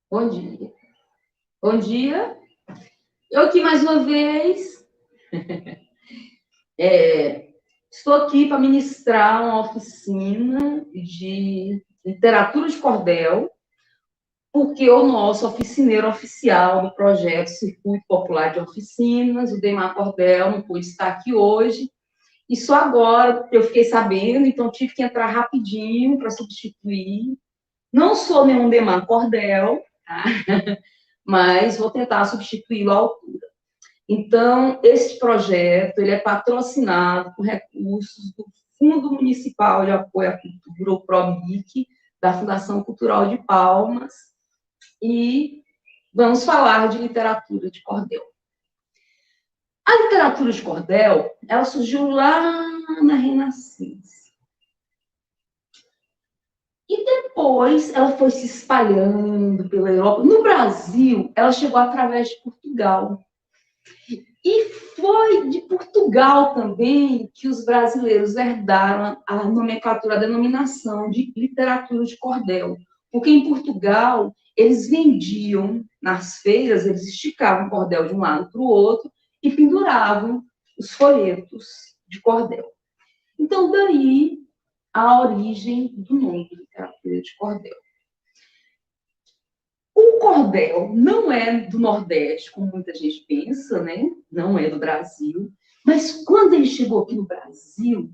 Bom dia. Bom dia. Eu aqui mais uma vez. Estou aqui para ministrar uma oficina de literatura de cordel, porque o nosso oficineiro oficial do projeto Circuito Popular de Oficinas, o Demar Cordel, não pôde estar aqui hoje. E só agora eu fiquei sabendo, então tive que entrar rapidinho para substituir. Não sou nenhum Demar Cordel, tá? Mas vou tentar substituí-lo à altura. Então, este projeto ele é patrocinado com recursos do Fundo Municipal de Apoio à Cultura, o PROMIC, da Fundação Cultural de Palmas, e vamos falar de literatura de cordel. A literatura de cordel, ela surgiu lá na Renascença. E depois ela foi se espalhando pela Europa. No Brasil, ela chegou através de Portugal. E foi de Portugal também que os brasileiros herdaram a nomenclatura, a denominação de literatura de cordel. Porque em Portugal, eles vendiam nas feiras, eles esticavam o cordel de um lado para o outro e penduravam os folhetos de cordel. Então, daí a origem do nome de literatura de cordel. O cordel não é do Nordeste, como muita gente pensa, né? Não é do Brasil. Mas quando ele chegou aqui no Brasil,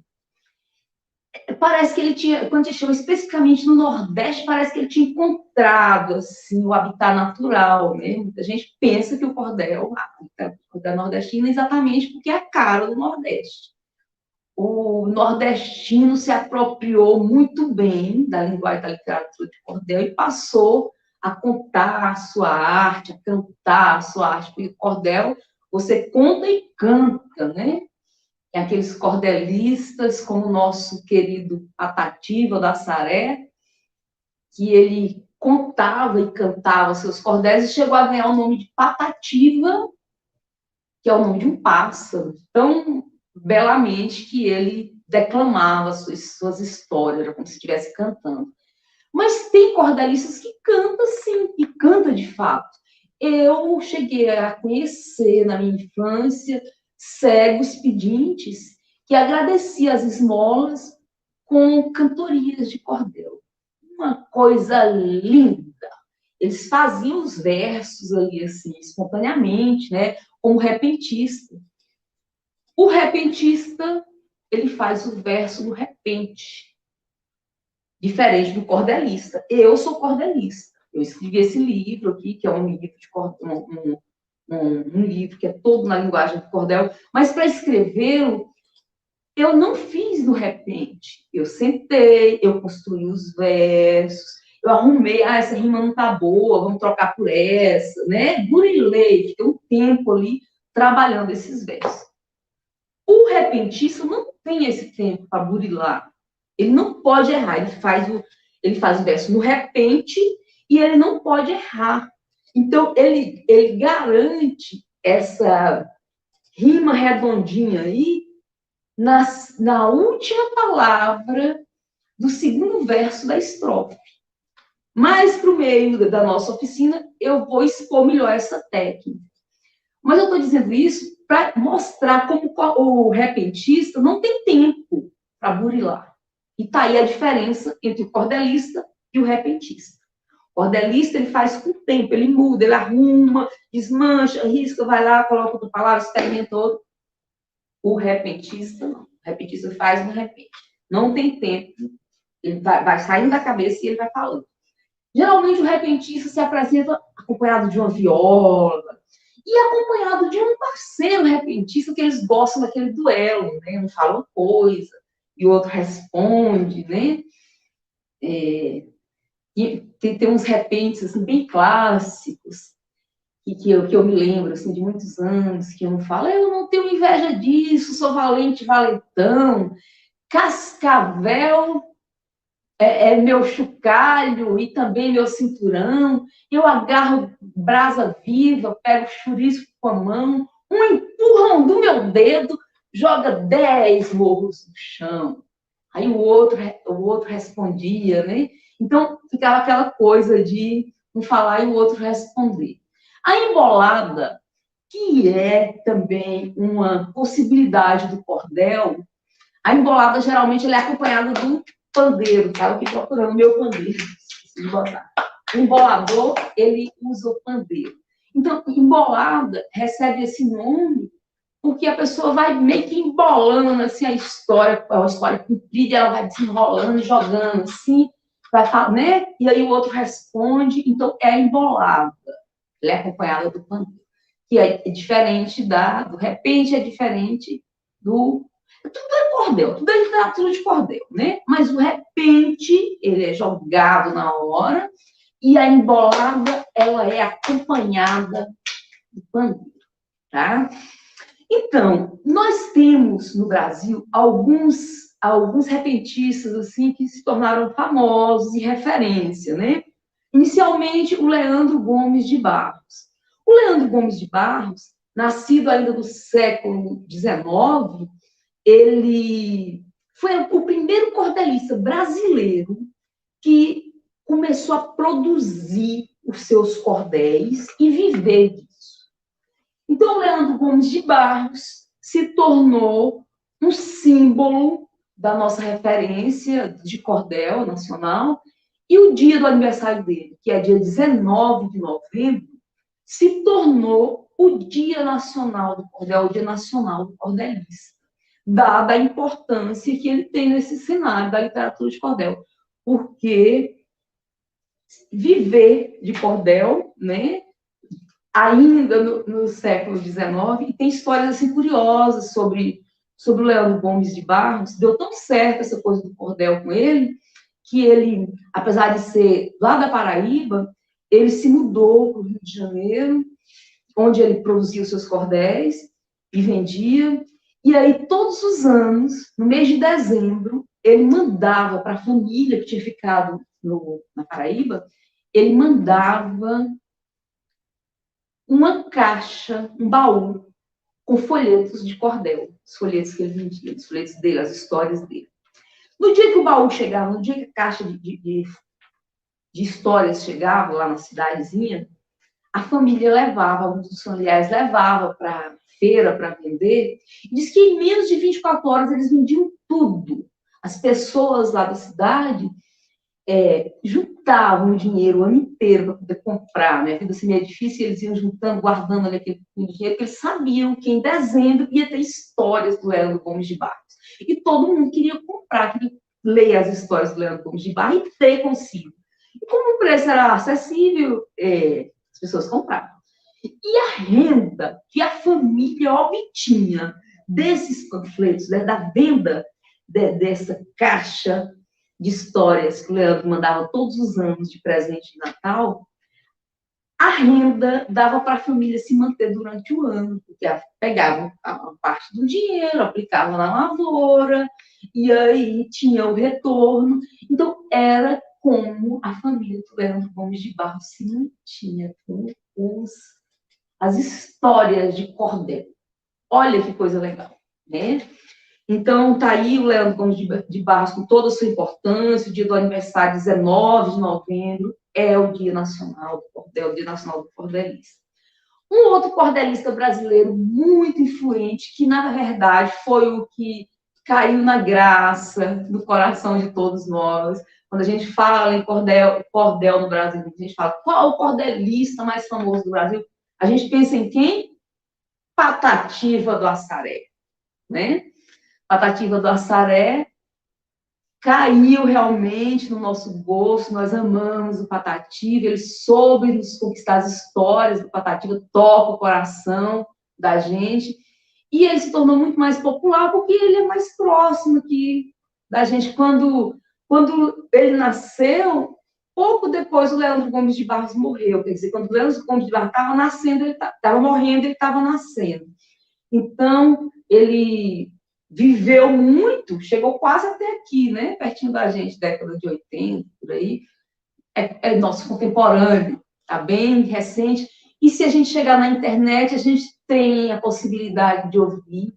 parece que ele tinha, quando ele chegou especificamente no Nordeste, parece que ele tinha encontrado assim, o habitat natural, né? Muita gente pensa que o cordel, a nordestina, é exatamente porque é a cara do Nordeste. O nordestino se apropriou muito bem da linguagem da literatura de cordel e passou a contar a sua arte, a cantar a sua arte, porque cordel você conta e canta, né? Tem aqueles cordelistas, como o nosso querido Patativa da Saré, que ele contava e cantava seus cordéis e chegou a ganhar o nome de Patativa, que é o nome de um pássaro, tão belamente que ele declamava suas histórias, era como se estivesse cantando. Mas tem cordelistas que cantam sim, e canta de fato. Eu cheguei a conhecer na minha infância cegos pedintes que agradeciam as esmolas com cantorias de cordel. Uma coisa linda. Eles faziam os versos ali assim, espontaneamente, né? Como repentista. O repentista, ele faz o verso no repente, diferente do cordelista. Eu sou cordelista. Eu escrevi esse livro aqui, que é um livro de um livro que é todo na linguagem do cordel, mas para escrevê-lo, eu não fiz no repente. Eu sentei, eu construí os versos, eu arrumei, essa rima não tá boa, vamos trocar por essa, né? Burilei, fiquei um tempo ali trabalhando esses versos. O repentista não tem esse tempo para burilar. Ele não pode errar. Ele faz o verso no repente e ele não pode errar. Então, ele garante essa rima redondinha aí na última palavra do segundo verso da estrofe. Mais para o meio da nossa oficina, eu vou expor melhor essa técnica. Mas eu estou dizendo isso para mostrar como o repentista não tem tempo para burilar. E está aí a diferença entre o cordelista e o repentista. O cordelista, ele faz com o tempo, ele muda, ele arruma, desmancha, risca, vai lá, coloca outra palavra, experimenta outro. O repentista, não. O repentista faz no repente. Não tem tempo. Ele vai saindo da cabeça e ele vai falando. Geralmente, o repentista se apresenta acompanhado de uma viola, e acompanhado de um parceiro repentista que eles gostam daquele duelo, né? Um fala uma coisa e o outro responde, né? E tem uns repentes assim, bem clássicos que eu me lembro assim, de muitos anos, que um fala, eu não tenho inveja disso, sou valente, valentão, cascavel é meu chocalho e também meu cinturão, eu agarro brasa viva, pego chouriço com a mão, um empurrão do meu dedo, joga 10 morros no chão. Aí o outro respondia, né? Então, ficava aquela coisa de um falar e o outro responder. A embolada, que é também uma possibilidade do cordel, a embolada geralmente ela é acompanhada do pandeiro, tá? Eu aqui procurando meu pandeiro, esqueci de botar. O embolador, ele usa o pandeiro. Então, embolada recebe esse nome porque a pessoa vai meio que embolando assim, a história comprida, ela vai desenrolando, jogando assim, vai falar, né? E aí o outro responde, então é embolada. Ela é acompanhada do pandeiro, que é diferente do repente, é diferente do... Tudo é cordel, tudo é literatura de cordel, né? Mas o repente, ele é jogado na hora, e a embolada, ela é acompanhada do pandeiro, tá? Então, nós temos no Brasil alguns repentistas assim que se tornaram famosos e referência, né? Inicialmente, o Leandro Gomes de Barros. O Leandro Gomes de Barros, nascido ainda no século XIX, ele foi o primeiro cordelista brasileiro que começou a produzir os seus cordéis e viver disso. Então, Leandro Gomes de Barros se tornou um símbolo da nossa referência de cordel nacional, e o dia do aniversário dele, que é dia 19 de novembro, se tornou o Dia Nacional do Cordel, o Dia Nacional do Cordelista, dada a importância que ele tem nesse cenário da literatura de cordel, porque viver de cordel, né, ainda no século XIX, e tem histórias assim curiosas sobre o Leandro Gomes de Barros. Deu tão certo essa coisa do cordel com ele, que ele, apesar de ser lá da Paraíba, ele se mudou para o Rio de Janeiro, onde ele produzia os seus cordéis e vendia. E aí, todos os anos, no mês de dezembro, ele mandava para a família que tinha ficado na Paraíba, ele mandava uma caixa, um baú, com folhetos de cordel, os folhetos que ele vendia, os folhetos dele, as histórias dele. No dia que o baú chegava, no dia que a caixa de histórias chegava lá na cidadezinha, a família levava, alguns dos familiares levava para a feira para vender, e diz que em menos de 24 horas eles vendiam tudo. As pessoas lá da cidade juntavam dinheiro o ano inteiro para poder comprar, né? A vida assim, meio difícil, eles iam juntando, guardando ali aquele dinheiro, porque eles sabiam que em dezembro ia ter histórias do Leandro Gomes de Barros. E todo mundo queria comprar, queria ler as histórias do Leandro Gomes de Barros e ter consigo. E como o preço era acessível, as pessoas compravam. E a renda que a família obtinha desses panfletos, né, da venda dessa caixa de histórias que o Leandro mandava todos os anos de presente de Natal, a renda dava para a família se manter durante o ano, porque pegavam a parte do dinheiro, aplicavam na lavoura, e aí tinha o retorno. Então, era como a família do Leandro Gomes de Barros se mantinha com as histórias de cordel. Olha que coisa legal, né? Então, está aí o Leandro Gomes de Barros com toda a sua importância. O dia do aniversário, 19 de novembro, é o Dia Nacional do Cordel, o Dia Nacional do Cordelista. Um outro cordelista brasileiro muito influente, que, na verdade, foi o que caiu na graça do coração de todos nós. Quando a gente fala em cordel no Brasil, a gente fala qual o cordelista mais famoso do Brasil? A gente pensa em quem? Patativa do Assaré, né? Patativa do Assaré caiu realmente no nosso gosto, nós amamos o Patativa, ele soube nos conquistar as histórias do Patativa, toca o coração da gente, e ele se tornou muito mais popular porque ele é mais próximo aqui da gente. Quando ele nasceu, pouco depois o Leandro Gomes de Barros morreu, quer dizer, quando o Leandro Gomes de Barros estava nascendo, ele estava morrendo, ele estava nascendo. Então, ele viveu muito, chegou quase até aqui, né? Pertinho da gente, década de 80, por aí. É nosso contemporâneo, tá bem recente. E se a gente chegar na internet, a gente tem a possibilidade de ouvir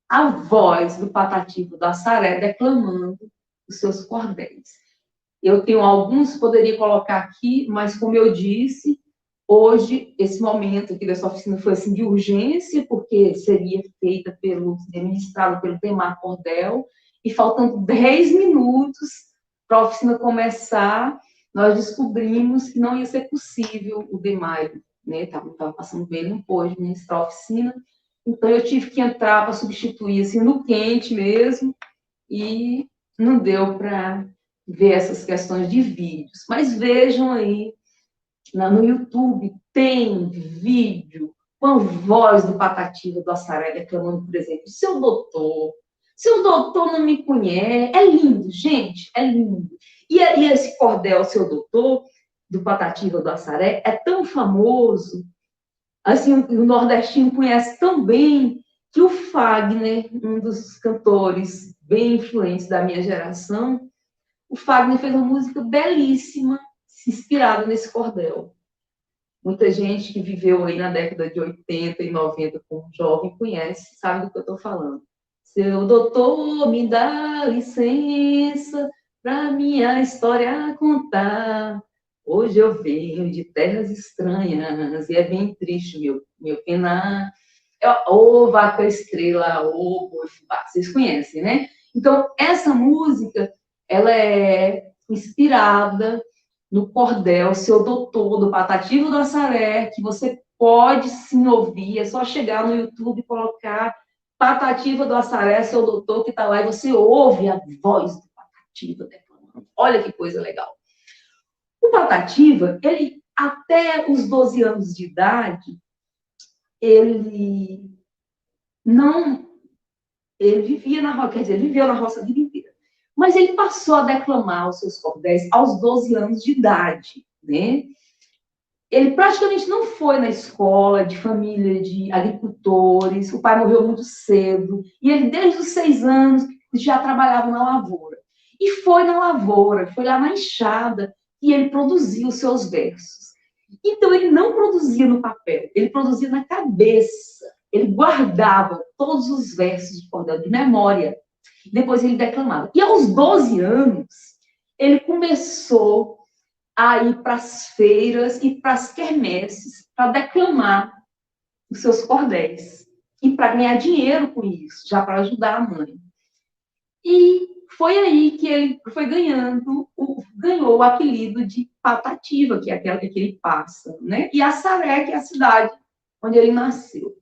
a voz do Patativa do Assaré declamando os seus cordéis. Eu tenho alguns, poderia colocar aqui, mas como eu disse, hoje, esse momento aqui dessa oficina foi assim de urgência, porque seria feita ministrada pelo Demar Cordel, e faltando 10 minutos para a oficina começar, nós descobrimos que não ia ser possível o Demar, né? Estava passando bem, ele não pôde ministrar a oficina, então eu tive que entrar para substituir assim, no quente mesmo, e não deu para ver essas questões de vídeos. Mas vejam aí, no YouTube tem vídeo com a voz do Patativa do Assaré declamando, por exemplo, seu doutor não me conhece. É lindo, gente, é lindo. E esse cordel, seu doutor, do Patativa do Assaré, é tão famoso, assim, o nordestino conhece tão bem, que o Fagner, um dos cantores bem influentes da minha geração, o Fagner fez uma música belíssima, inspirada nesse cordel. Muita gente que viveu aí na década de 80 e 90 como jovem conhece, sabe do que eu estou falando. Seu doutor, me dá licença para minha história contar. Hoje eu venho de terras estranhas e é bem triste meu penar. Ô, vaca estrela, ô, boi fubá, vocês conhecem, né? Então, essa música, ela é inspirada no cordel Seu Doutor, do Patativa do Assaré, que você pode sim ouvir, é só chegar no YouTube e colocar Patativa do Assaré, Seu Doutor, que está lá, e você ouve a voz do Patativa declamando. Olha que coisa legal. O Patativa, ele, até os 12 anos de idade, ele não... Ele vivia na roça, quer dizer, ele viveu na roça a vida inteira. Mas ele passou a declamar os seus cordéis aos 12 anos de idade, né? Ele praticamente não foi na escola de família de agricultores, o pai morreu muito cedo, e ele, desde os 6 anos, já trabalhava na lavoura. E foi na lavoura, foi lá na enxada, e ele produzia os seus versos. Então, ele não produzia no papel, ele produzia na cabeça. Ele guardava todos os versos de cordel de memória. Depois ele declamava. E aos 12 anos, ele começou a ir para as feiras e para as quermesses para declamar os seus cordéis. E para ganhar dinheiro com isso, já para ajudar a mãe. E foi aí que ele foi ganhou o apelido de Patativa, que é aquele pássaro, né? E Assaré, que é a cidade onde ele nasceu.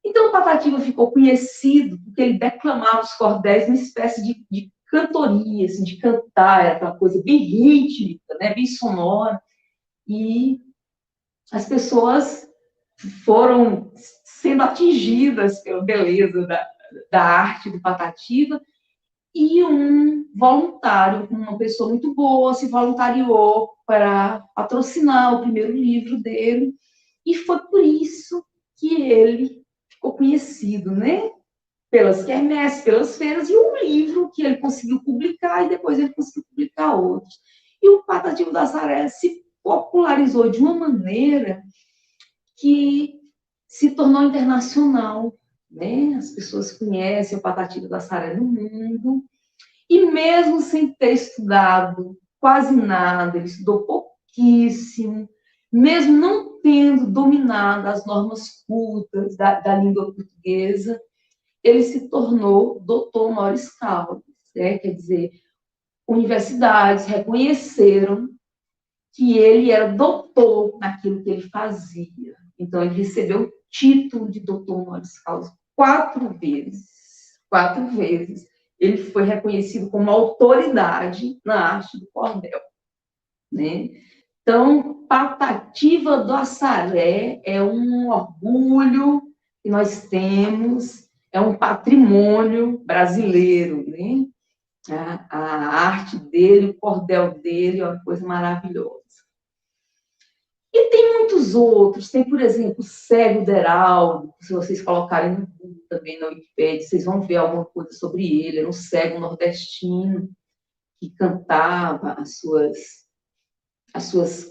Então, o Patativa ficou conhecido porque ele declamava os cordéis numa espécie de cantoria, assim, de cantar, aquela coisa bem rítmica, né, bem sonora. E as pessoas foram sendo atingidas pela beleza da arte do Patativa. E um voluntário, uma pessoa muito boa, se voluntariou para patrocinar o primeiro livro dele. E foi por isso que ele ficou conhecido, né? Pelas quermesses, pelas feiras, e um livro que ele conseguiu publicar, e depois ele conseguiu publicar outros. E o Patativa do Assaré se popularizou de uma maneira que se tornou internacional, né? As pessoas conhecem o Patativa do Assaré no mundo, e mesmo sem ter estudado quase nada, ele estudou pouquíssimo, mesmo não tendo dominado as normas cultas da língua portuguesa, ele se tornou doutor honoris causa, né? Quer dizer, universidades reconheceram que ele era doutor naquilo que ele fazia. Então, ele recebeu o título de doutor honoris causa 4 vezes. 4 vezes. Ele foi reconhecido como autoridade na arte do cordel, né? Então, Patativa do Assaré é um orgulho que nós temos, é um patrimônio brasileiro, né? A arte dele, o cordel dele é uma coisa maravilhosa. E tem muitos outros, tem, por exemplo, o Cego Deraldo, se vocês colocarem no Google também na Wikipédia, vocês vão ver alguma coisa sobre ele, era um cego nordestino que cantava as suas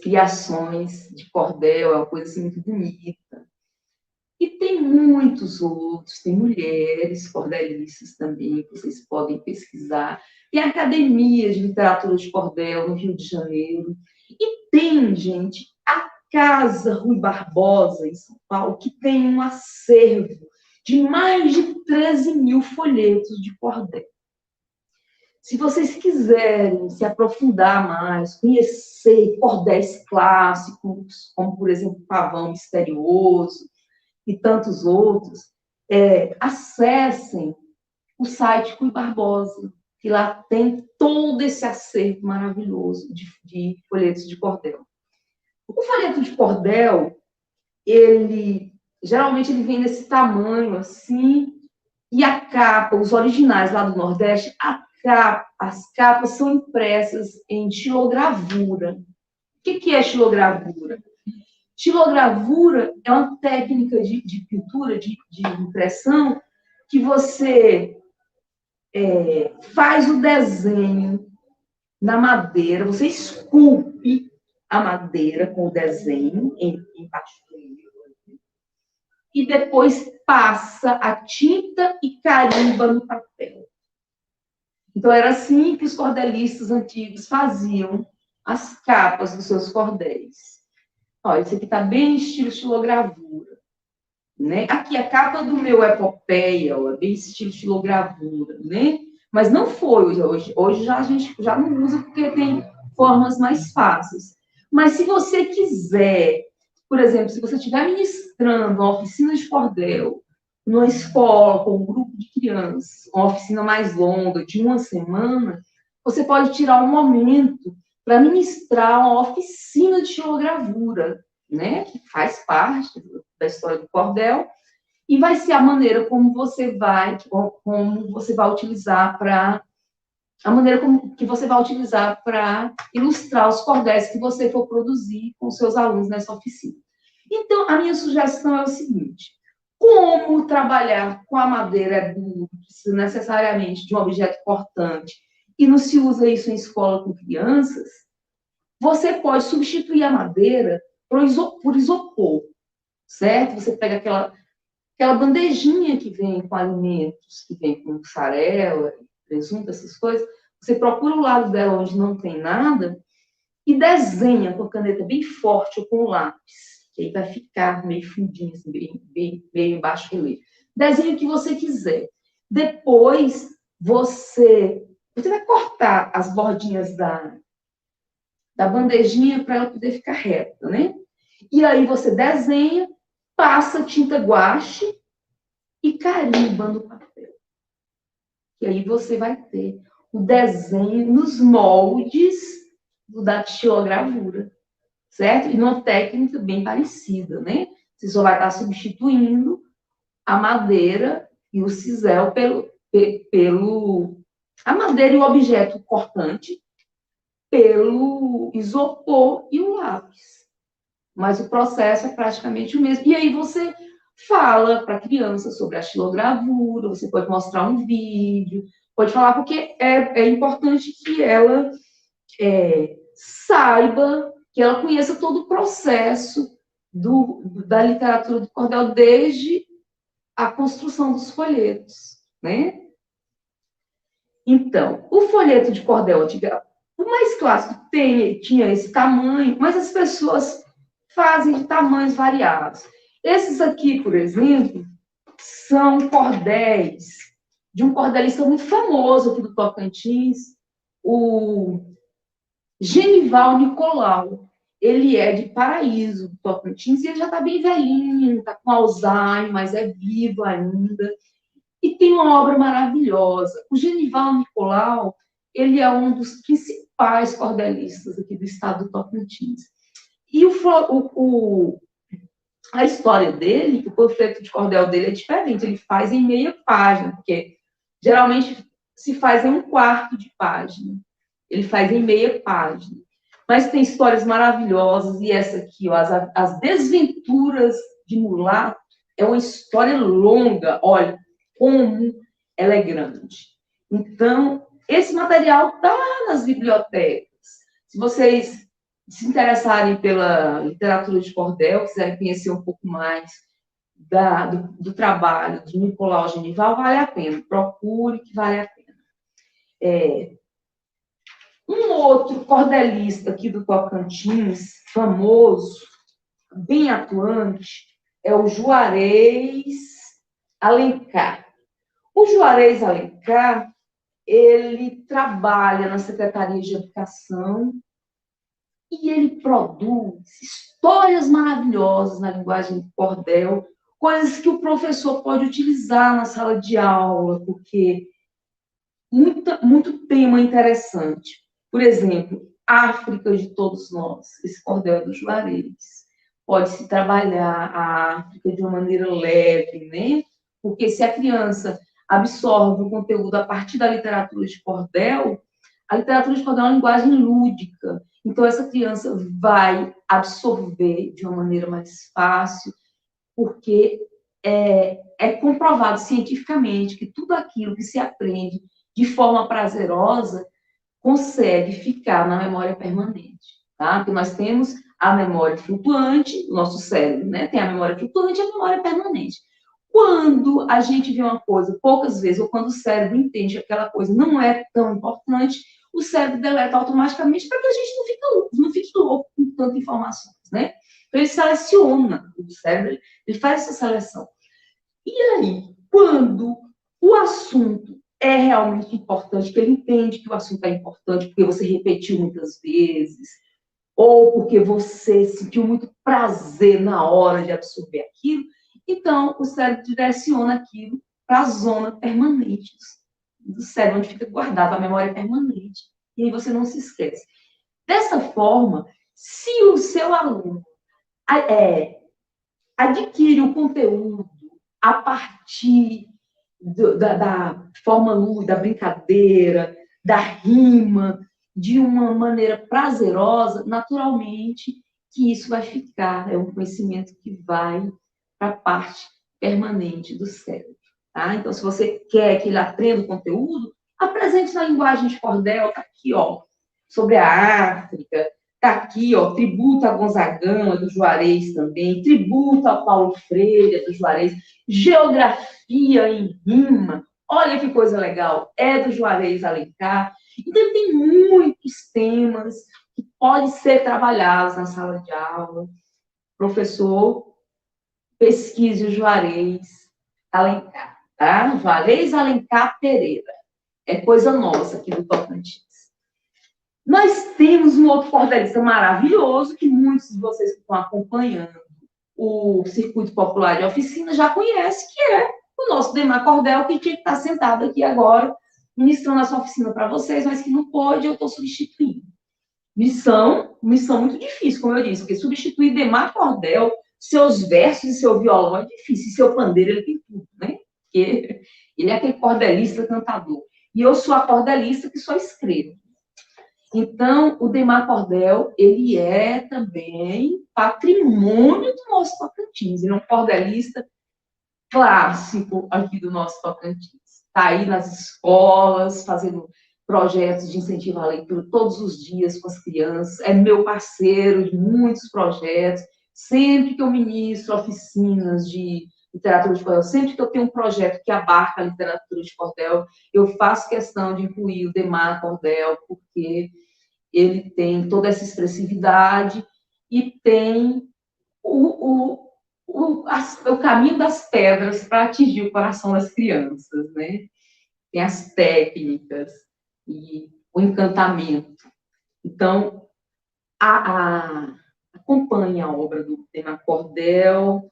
criações de cordel, é uma coisa assim, muito bonita. E tem muitos outros, tem mulheres cordelistas também, que vocês podem pesquisar. Tem academia de literatura de cordel no Rio de Janeiro. E tem, gente, a Casa Rui Barbosa, em São Paulo, que tem um acervo de mais de 13 mil folhetos de cordel. Se vocês quiserem se aprofundar mais, conhecer cordéis clássicos, como, por exemplo, Pavão Misterioso, e tantos outros, acessem o site Rui Barbosa, que lá tem todo esse acervo maravilhoso de folhetos de cordel. O folheto de cordel, geralmente ele vem nesse tamanho assim, e a capa, os originais lá do Nordeste, as capas são impressas em xilogravura. O que é xilogravura? Xilogravura é uma técnica de pintura, de impressão, que você faz o desenho na madeira, você esculpe a madeira com o desenho embaixo do livro, e depois passa a tinta e carimba no papel. Então, era assim que os cordelistas antigos faziam as capas dos seus cordéis. Olha, esse aqui está bem estilo xilogravura. Né? Aqui, a capa do meu Epopeia, ó, é bem estilo xilogravura, né? Mas não foi hoje. Hoje a gente já não usa porque tem formas mais fáceis. Mas se você quiser, por exemplo, se você estiver ministrando uma oficina de cordel, numa escola com um grupo de crianças, uma oficina mais longa, de uma semana, você pode tirar um momento para ministrar uma oficina de xilogravura, né? Que faz parte da história do cordel, e vai ser a maneira como você vai utilizar para ilustrar os cordéis que você for produzir com seus alunos nessa oficina. Então, a minha sugestão é o seguinte: como trabalhar com a madeira é duro, precisa necessariamente de um objeto cortante, e não se usa isso em escola com crianças, você pode substituir a madeira por isopor, certo? Você pega aquela bandejinha que vem com alimentos, que vem com mussarela, presunto, essas coisas, você procura o lado dela onde não tem nada e desenha com a caneta bem forte ou com o lápis, que aí vai ficar meio fundinho, assim, bem embaixo do relief. Desenha o que você quiser. Depois, você vai cortar as bordinhas da bandejinha para ela poder ficar reta, né? E aí você desenha, passa tinta guache e carimba no papel. E aí você vai ter o desenho nos moldes da xilogravura, certo? E numa técnica bem parecida, né? Você só vai estar substituindo a madeira e o cisel a madeira e o objeto cortante pelo isopor e o lápis. Mas o processo é praticamente o mesmo. E aí você fala para a criança sobre a xilogravura, você pode mostrar um vídeo, pode falar, porque é importante que ela saiba, que ela conheça todo o processo da literatura do cordel, desde a construção dos folhetos, né? Então, o folheto de cordel antigo, o mais clássico tinha esse tamanho, mas as pessoas fazem de tamanhos variados. Esses aqui, por exemplo, são cordéis de um cordelista muito famoso aqui do Tocantins, o Genival Nicolau. Ele é de Paraíso, do Tocantins, e ele já está bem velhinho, está com Alzheimer, mas é vivo ainda. E tem uma obra maravilhosa. O Genival Nicolau, ele é um dos principais cordelistas aqui do estado do Tocantins. E a história dele, o panfleto de cordel dele é diferente. Ele faz em meia página, porque geralmente se faz em um quarto de página. Ele faz em meia página. Mas tem histórias maravilhosas, e essa aqui, ó, as Desventuras de Mulato, é uma história longa. Olha como ela é grande. Então, esse material está nas bibliotecas. Se vocês se interessarem pela literatura de cordel, quiserem conhecer um pouco mais do trabalho de Nicolau Genival, vale a pena. Procure que vale a pena. Um outro cordelista aqui do Tocantins, famoso, bem atuante, é o Juarez Alencar. O Juarez Alencar, ele trabalha na Secretaria de Educação e ele produz histórias maravilhosas na linguagem de cordel, coisas que o professor pode utilizar na sala de aula, porque muito tema interessante. Por exemplo, África de todos nós, esse cordel do Juarez. Pode-se trabalhar a África de uma maneira leve, né? Porque se a criança absorve o conteúdo a partir da literatura de cordel, a literatura de cordel é uma linguagem lúdica. Então, essa criança vai absorver de uma maneira mais fácil, porque é comprovado cientificamente que tudo aquilo que se aprende de forma prazerosa consegue ficar na memória permanente, tá? Porque nós temos a memória flutuante, o nosso cérebro, né? Tem a memória flutuante e a memória permanente. Quando a gente vê uma coisa poucas vezes, ou quando o cérebro entende que aquela coisa não é tão importante, o cérebro deleta automaticamente para que a gente não fique louco com tanta informações, né? Então, ele seleciona, o cérebro, ele faz essa seleção. E aí, quando o assunto é realmente importante, que ele entende que o assunto é importante porque você repetiu muitas vezes, ou porque você sentiu muito prazer na hora de absorver aquilo, então o cérebro direciona aquilo para a zona permanente do cérebro, onde fica guardada a memória permanente. E aí você não se esquece. Dessa forma, se o seu aluno adquire o conteúdo a partir da forma lúdica, da brincadeira, da rima, de uma maneira prazerosa, naturalmente que isso vai ficar, é um conhecimento que vai para a parte permanente do cérebro. Tá? Então, se você quer que ele aprenda o conteúdo, apresente na linguagem de cordel, tá aqui, ó, sobre a África, tá aqui, ó, tributo a Gonzagão, do Juarez também, tributo a Paulo Freire, do Juarez, geografia em rima, olha que coisa legal, é do Juarez Alencar. Então, tem muitos temas que podem ser trabalhados na sala de aula. Professor, pesquise o Juarez Alencar, tá? Juarez Alencar Pereira. É coisa nossa aqui do Tocantins. Nós temos um outro cordelista maravilhoso, que muitos de vocês que estão acompanhando o Circuito Popular de Oficina já conhecem, que é o nosso Demar Cordel, que tinha que estar sentado aqui agora, ministrando essa oficina para vocês, mas que não pôde, eu estou substituindo. Missão muito difícil, como eu disse, porque substituir Demar Cordel, seus versos e seu violão é difícil, e seu pandeiro ele tem tudo, né? Porque ele é aquele cordelista cantador. E eu sou a cordelista que só escrevo. Então, o Demar Cordel, ele é também patrimônio do nosso Tocantins. Ele é um cordelista clássico aqui do nosso Tocantins. Está aí nas escolas, fazendo projetos de incentivo à leitura todos os dias com as crianças. É meu parceiro de muitos projetos. Sempre que eu ministro oficinas de literatura de cordel, sempre que eu tenho um projeto que abarca a literatura de cordel, eu faço questão de incluir o Demar Cordel, porque ele tem toda essa expressividade e tem o caminho das pedras para atingir o coração das crianças, né? Tem as técnicas e o encantamento. Então, acompanhem a obra do Demar Cordel,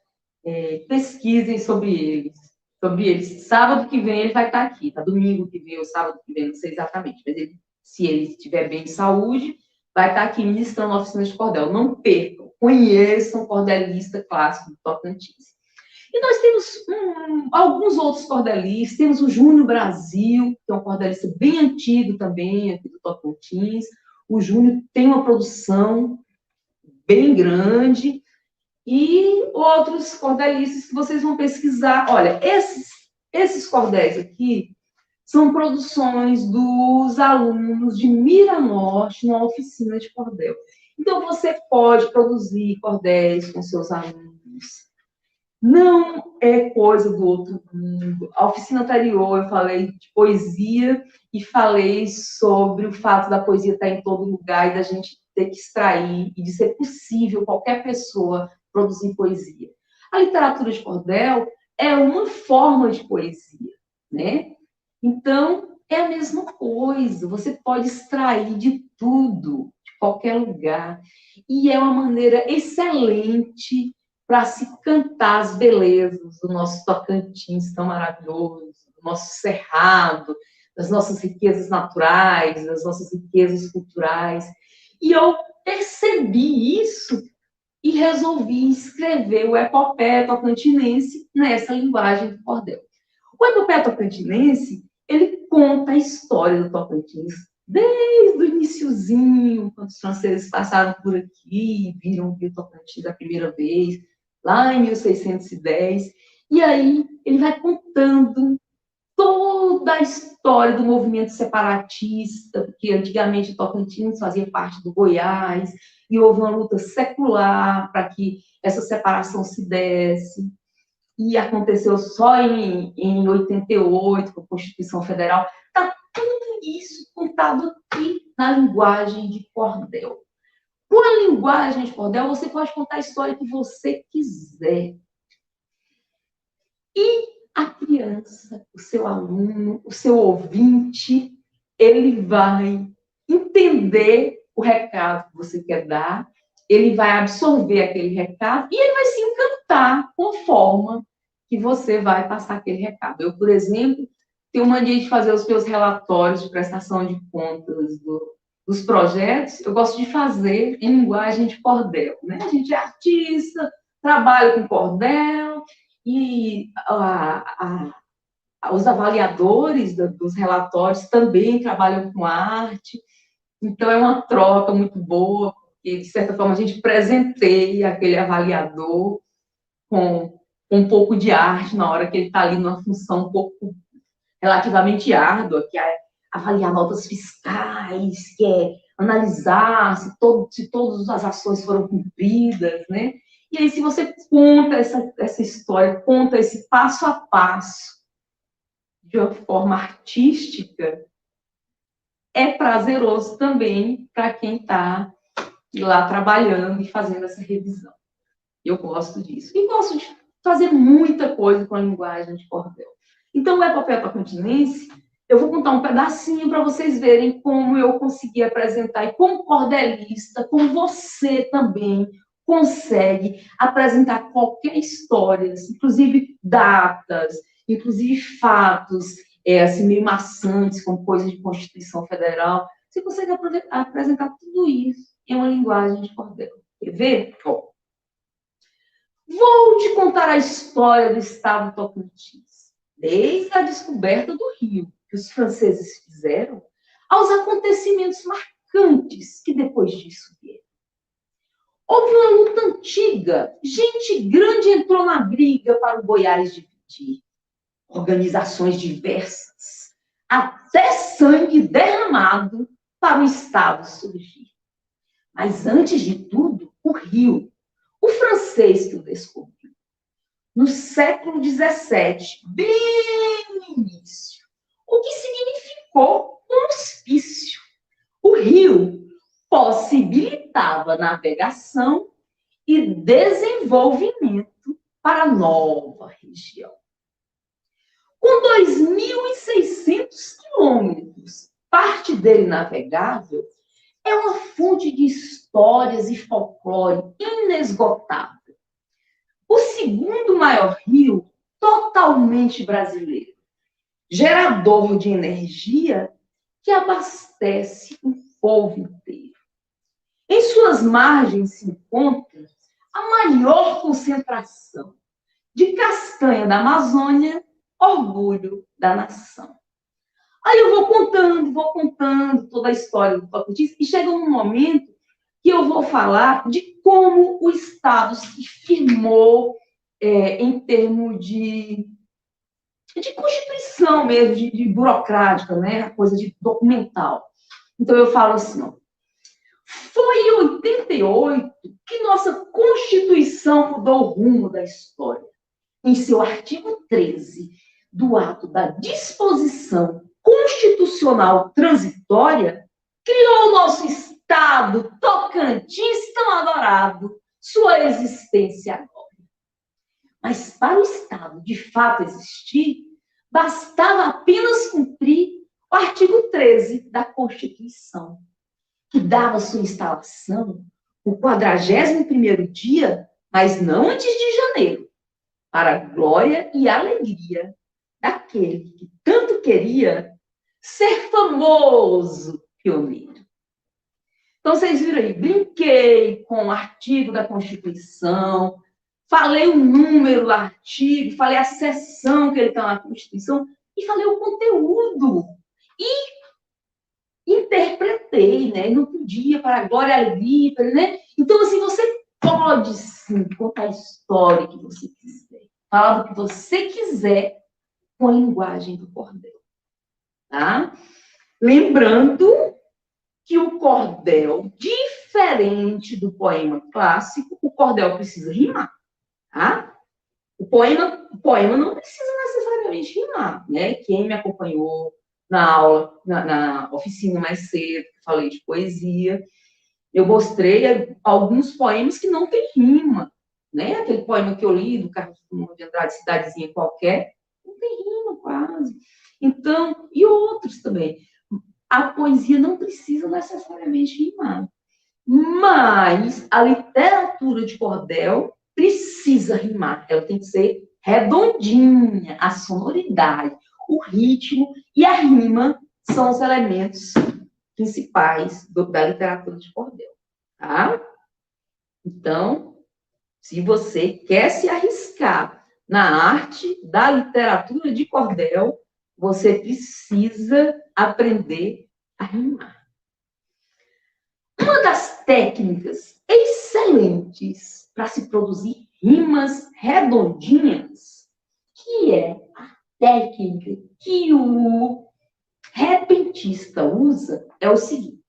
pesquisem sobre eles. Sábado que vem ele vai estar aqui, tá? Domingo que vem ou sábado que vem, não sei exatamente, mas se ele estiver bem de saúde, vai estar aqui ministrando a oficina de cordel. Não percam, conheçam o cordelista clássico do Tocantins. E nós temos alguns outros cordelistas, temos o Júnior Brasil, que é um cordelista bem antigo também, aqui do Tocantins. O Júnior tem uma produção bem grande, e outros cordelistas que vocês vão pesquisar. Olha, esses cordéis aqui são produções dos alunos de Miranorte, numa oficina de cordel. Então, você pode produzir cordéis com seus alunos não é coisa do outro mundo. A oficina anterior eu falei de poesia e falei sobre o fato da poesia estar em todo lugar e da gente ter que extrair e de ser possível qualquer pessoa produzir poesia. A literatura de cordel é uma forma de poesia, né? Então, é a mesma coisa. Você pode extrair de tudo, de qualquer lugar. E é uma maneira excelente para se cantar as belezas do nosso Tocantins tão maravilhoso, do nosso Cerrado, das nossas riquezas naturais, das nossas riquezas culturais. E eu percebi isso e resolvi escrever o Epopeia Tocantinense nessa linguagem do cordel. O Epopeia Tocantinense, ele conta a história do Tocantins desde o iniciozinho, quando os franceses passaram por aqui, viram o Rio Tocantins a primeira vez, lá em 1610. E aí ele vai contando toda a história do movimento separatista, porque antigamente o Tocantins fazia parte do Goiás, e houve uma luta secular para que essa separação se desse, e aconteceu só em 88, com a Constituição Federal. Está tudo isso contado aqui na linguagem de cordel. Com a linguagem de cordel, você pode contar a história que você quiser. E a criança, o seu aluno, o seu ouvinte, ele vai entender o recado que você quer dar, ele vai absorver aquele recado e ele vai se encantar com a forma que você vai passar aquele recado. Eu, por exemplo, tenho mania de fazer os meus relatórios de prestação de contas dos projetos, eu gosto de fazer em linguagem de cordel, né? A gente é artista, trabalha com cordel, e os avaliadores dos relatórios também trabalham com arte, então é uma troca muito boa, porque, de certa forma, a gente presenteia aquele avaliador com um pouco de arte na hora que ele está ali numa função um pouco relativamente árdua, que é avaliar notas fiscais, que é analisar se todas as ações foram cumpridas, né? E aí, se você conta essa história, conta esse passo a passo de uma forma artística, é prazeroso também para quem está lá trabalhando e fazendo essa revisão. Eu gosto disso. E gosto de fazer muita coisa com a linguagem de cordel. Então, o Epopeia Tocantinense, eu vou contar um pedacinho para vocês verem como eu consegui apresentar, e como cordelista, como você também consegue apresentar qualquer história, inclusive datas, inclusive fatos, assim, meio maçantes, como coisas de Constituição Federal. Você consegue apresentar tudo isso em uma linguagem de cordel. Quer ver? Vou te contar a história do estado do Tocantins, desde a descoberta do Rio, que os franceses fizeram, aos acontecimentos marcantes que depois disso vieram. Houve uma luta antiga, gente grande entrou na briga para o Goiás dividir, organizações diversas, até sangue derramado para o estado surgir. Mas antes de tudo, o Rio, o francês que o descobriu. No século XVII, bem no início, o que significou um hospício. O rio possibilitava navegação e desenvolvimento para a nova região. Com 2.600 quilômetros, parte dele navegável, é uma fonte de histórias e folclore inesgotável. O segundo maior rio, totalmente brasileiro, gerador de energia que abastece o povo inteiro. Em suas margens se encontra a maior concentração de castanha da Amazônia, orgulho da nação. Aí eu vou contando toda a história do Tocantins, e chega um momento que eu vou falar de como o Estado se firmou em termos de constituição mesmo, de burocrática, né? A coisa de documental. Então, eu falo assim, ó, foi em 88 que nossa Constituição mudou o rumo da história. em seu artigo 13 do ato da disposição constitucional transitória, criou o nosso Estado Tocantins tão adorado, sua existência agora. Mas para o Estado de fato existir, bastava apenas cumprir o artigo 13 da Constituição, que dava sua instalação o 41º dia, mas não antes de janeiro, para a glória e alegria daquele que tanto queria ser famoso pioneiro. Então, vocês viram aí, brinquei com o artigo da Constituição, falei o número do artigo, falei a seção que ele está na Constituição e falei o conteúdo. E interpretei, né? Não podia, para a glória e alegria, né? Então, assim, você pode, sim, contar a história que você quiser, falar do que você quiser com a linguagem do cordel, tá? Lembrando que o cordel, diferente do poema clássico, o cordel precisa rimar, tá? O poema não precisa necessariamente rimar, né? Quem me acompanhou na aula, na oficina mais cedo, falei de poesia, eu mostrei alguns poemas que não tem rima, né? Aquele poema que eu li, do Carlos Drummond de Andrade, Cidadezinha Qualquer, não tem rima quase. Então, e outros também. A poesia não precisa necessariamente rimar, mas a literatura de cordel precisa rimar, ela tem que ser redondinha, a sonoridade, o ritmo e a rima são os elementos principais da literatura de cordel, tá? Então, se você quer se arriscar na arte da literatura de cordel, você precisa aprender a rimar. Uma das técnicas excelentes para se produzir rimas redondinhas, que é a técnica que o repentista usa, é o seguinte.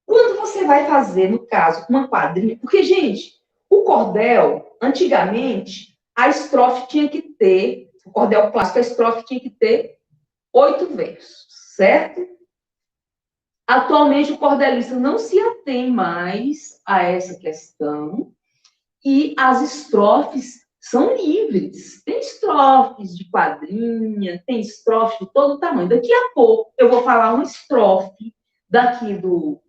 Quando você vai fazer, no caso, uma quadrilha, porque, gente, o cordel, antigamente, a estrofe tinha que ter, o cordel clássico, a estrofe tinha que ter 8 versos, certo? Atualmente, o cordelista não se atém mais a essa questão e as estrofes são livres. Tem estrofes de quadrinha, tem estrofes de todo tamanho. Daqui a pouco, eu vou falar uma estrofe daqui do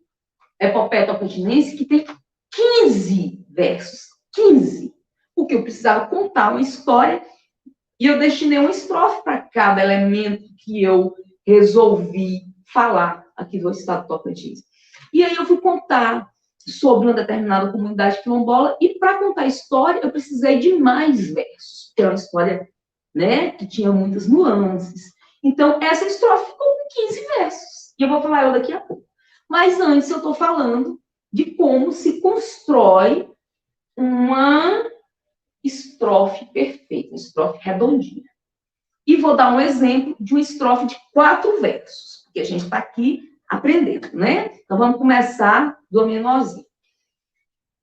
Epopeia Tocantinense que tem 15 versos. 15. Porque eu precisava contar uma história e eu destinei uma estrofe para cada elemento que eu resolvi falar aqui do estado do Tocantins. E aí eu fui contar sobre uma determinada comunidade quilombola e para contar a história eu precisei de mais versos, porque é uma história, né, que tinha muitas nuances. Então, essa estrofe ficou com 15 versos. E eu vou falar ela daqui a pouco. Mas antes eu estou falando de como se constrói uma estrofe perfeita, uma estrofe redondinha. E vou dar um exemplo de uma estrofe de 4 versos, porque a gente está aqui aprendendo, né? Então, vamos começar do menorzinho.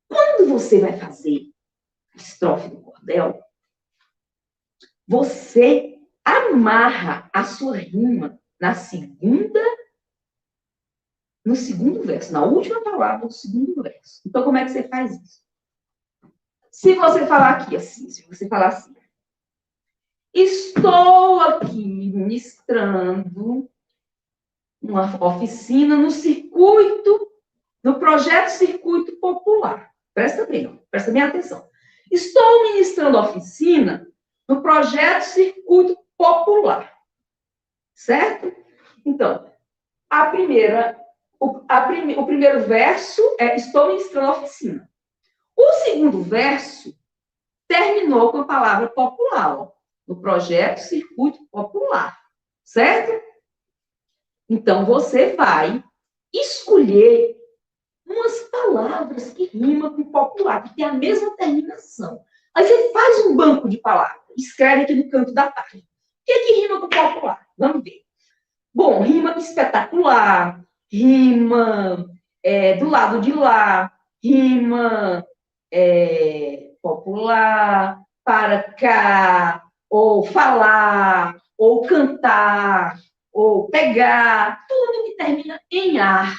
Quando você vai fazer a estrofe do cordel, você amarra a sua rima no segundo verso, na última palavra do segundo verso. Então, como é que você faz isso? Se você falar aqui assim, se você falar assim, estou aqui ministrando uma oficina no projeto Circuito Popular. Presta bem atenção. Estou ministrando oficina no projeto Circuito Popular. Certo? Então, o primeiro verso é estou ministrando oficina. O segundo verso terminou com a palavra popular, ó, no projeto Circuito Popular. Certo? Então, você vai escolher umas palavras que rimam com popular, que tem a mesma terminação. Aí você faz um banco de palavras, escreve aqui no canto da página. O que rima com popular? Vamos ver. Bom, rima espetacular, rima do lado de lá, rima popular, para cá, ou falar, ou cantar, ou pegar, tudo que termina em ar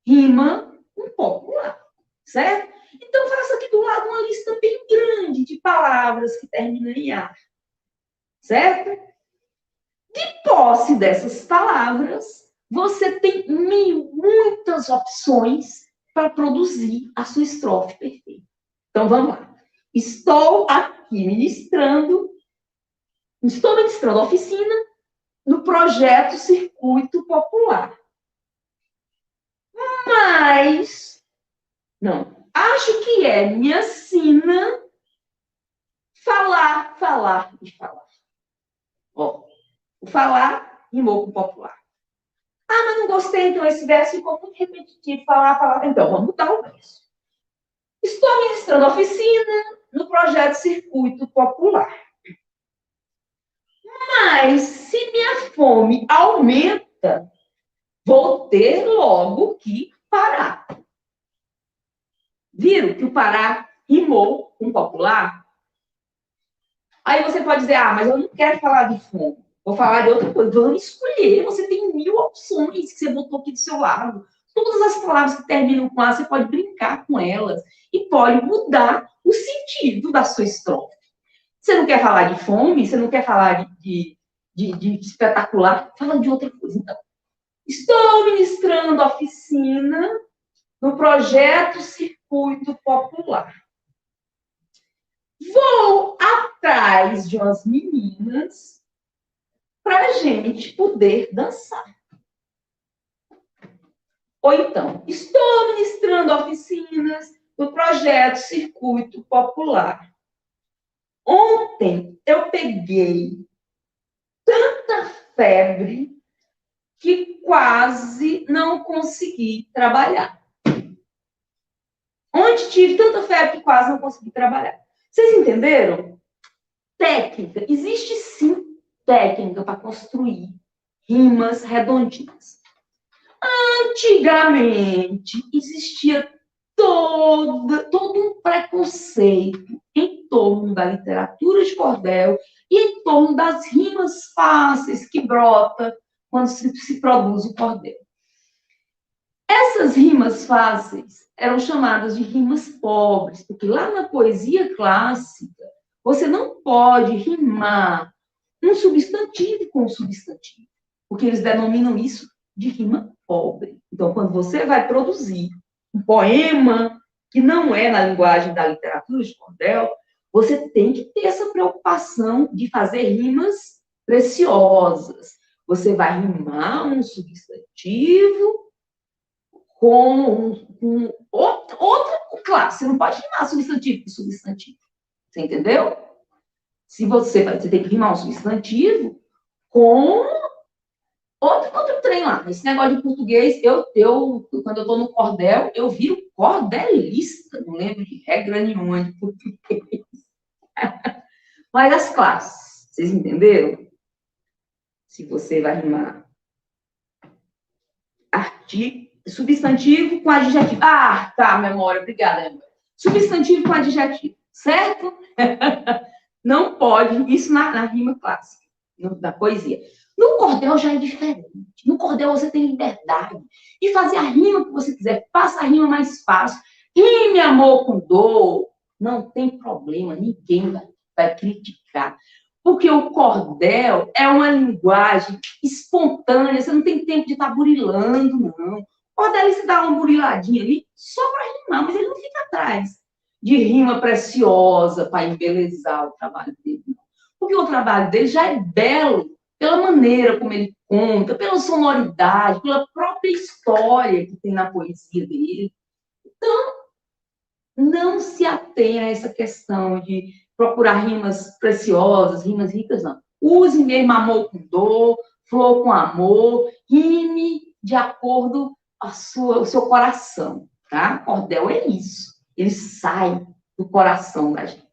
rima com popular, certo? Então, faça aqui do lado uma lista bem grande de palavras que terminam em ar, certo? De posse dessas palavras, você tem muitas opções para produzir a sua estrofe perfeita. Então, vamos lá. Estou ministrando oficina no projeto Circuito Popular. Mas, não, acho que minha sina falar, falar e falar. Ó, o falar rimou com popular. Ah, mas não gostei, então esse verso ficou muito repetitivo, falar, falar. Então, vamos mudar o verso. Estou ministrando oficina no projeto Circuito Popular. Mas, se minha fome aumenta, vou ter logo que parar. Viram que o parar rimou com popular? Aí você pode dizer, ah, mas eu não quero falar de fome. Vou falar de outra coisa. Vamos escolher. Você tem 1000 opções que você botou aqui do seu lado. Todas as palavras que terminam com A, você pode brincar com elas. E pode mudar o sentido da sua estrofe. Você não quer falar de fome? Você não quer falar de espetacular? Fala de outra coisa, então. Estou ministrando oficina no projeto Circuito Popular. Vou atrás de umas meninas para a gente poder dançar. Ou então, estou ministrando oficinas no projeto Circuito Popular. Ontem eu peguei tanta febre que quase não consegui trabalhar. Ontem tive tanta febre que quase não consegui trabalhar. Vocês entenderam? Técnica. Existe sim técnica para construir rimas redondinhas. Antigamente, existia todo um preconceito em torno da literatura de cordel e em torno das rimas fáceis que brota quando se produz o cordel. Essas rimas fáceis eram chamadas de rimas pobres, porque lá na poesia clássica, você não pode rimar um substantivo com um substantivo, porque eles denominam isso de rima pobre. Então, quando você vai produzir um poema que não é na linguagem da literatura de cordel, você tem que ter essa preocupação de fazer rimas preciosas. Você vai rimar um substantivo com outra classe. Você não pode rimar substantivo com substantivo. Você entendeu? Se você tem que rimar um substantivo com outro trem lá. Esse negócio de português, quando eu estou no cordel, eu viro cordelista. Não lembro de regra nenhuma de português. Mas as classes, vocês entenderam? Se você vai rimar substantivo com adjetivo. Ah, tá, memória, obrigada, memória. Substantivo com adjetivo, certo? Não pode, isso na rima clássica, da poesia. No cordel já é diferente. No cordel você tem liberdade de fazer a rima que você quiser. Faça a rima mais fácil. Rime amor com dor. Não tem problema, ninguém vai criticar. Porque o cordel é uma linguagem espontânea. Você não tem tempo de estar burilando, não. O cordelista dá uma buriladinha ali só para rimar, mas ele não fica atrás de rima preciosa para embelezar o trabalho dele. Não. Porque o trabalho dele já é belo pela maneira como ele conta, pela sonoridade, pela própria história que tem na poesia dele. Então, não se atenha a essa questão de procurar rimas preciosas, rimas ricas, não. Use mesmo amor com dor, flor com amor, rime de acordo com o seu coração, tá? Cordel é isso. Ele sai do coração da gente.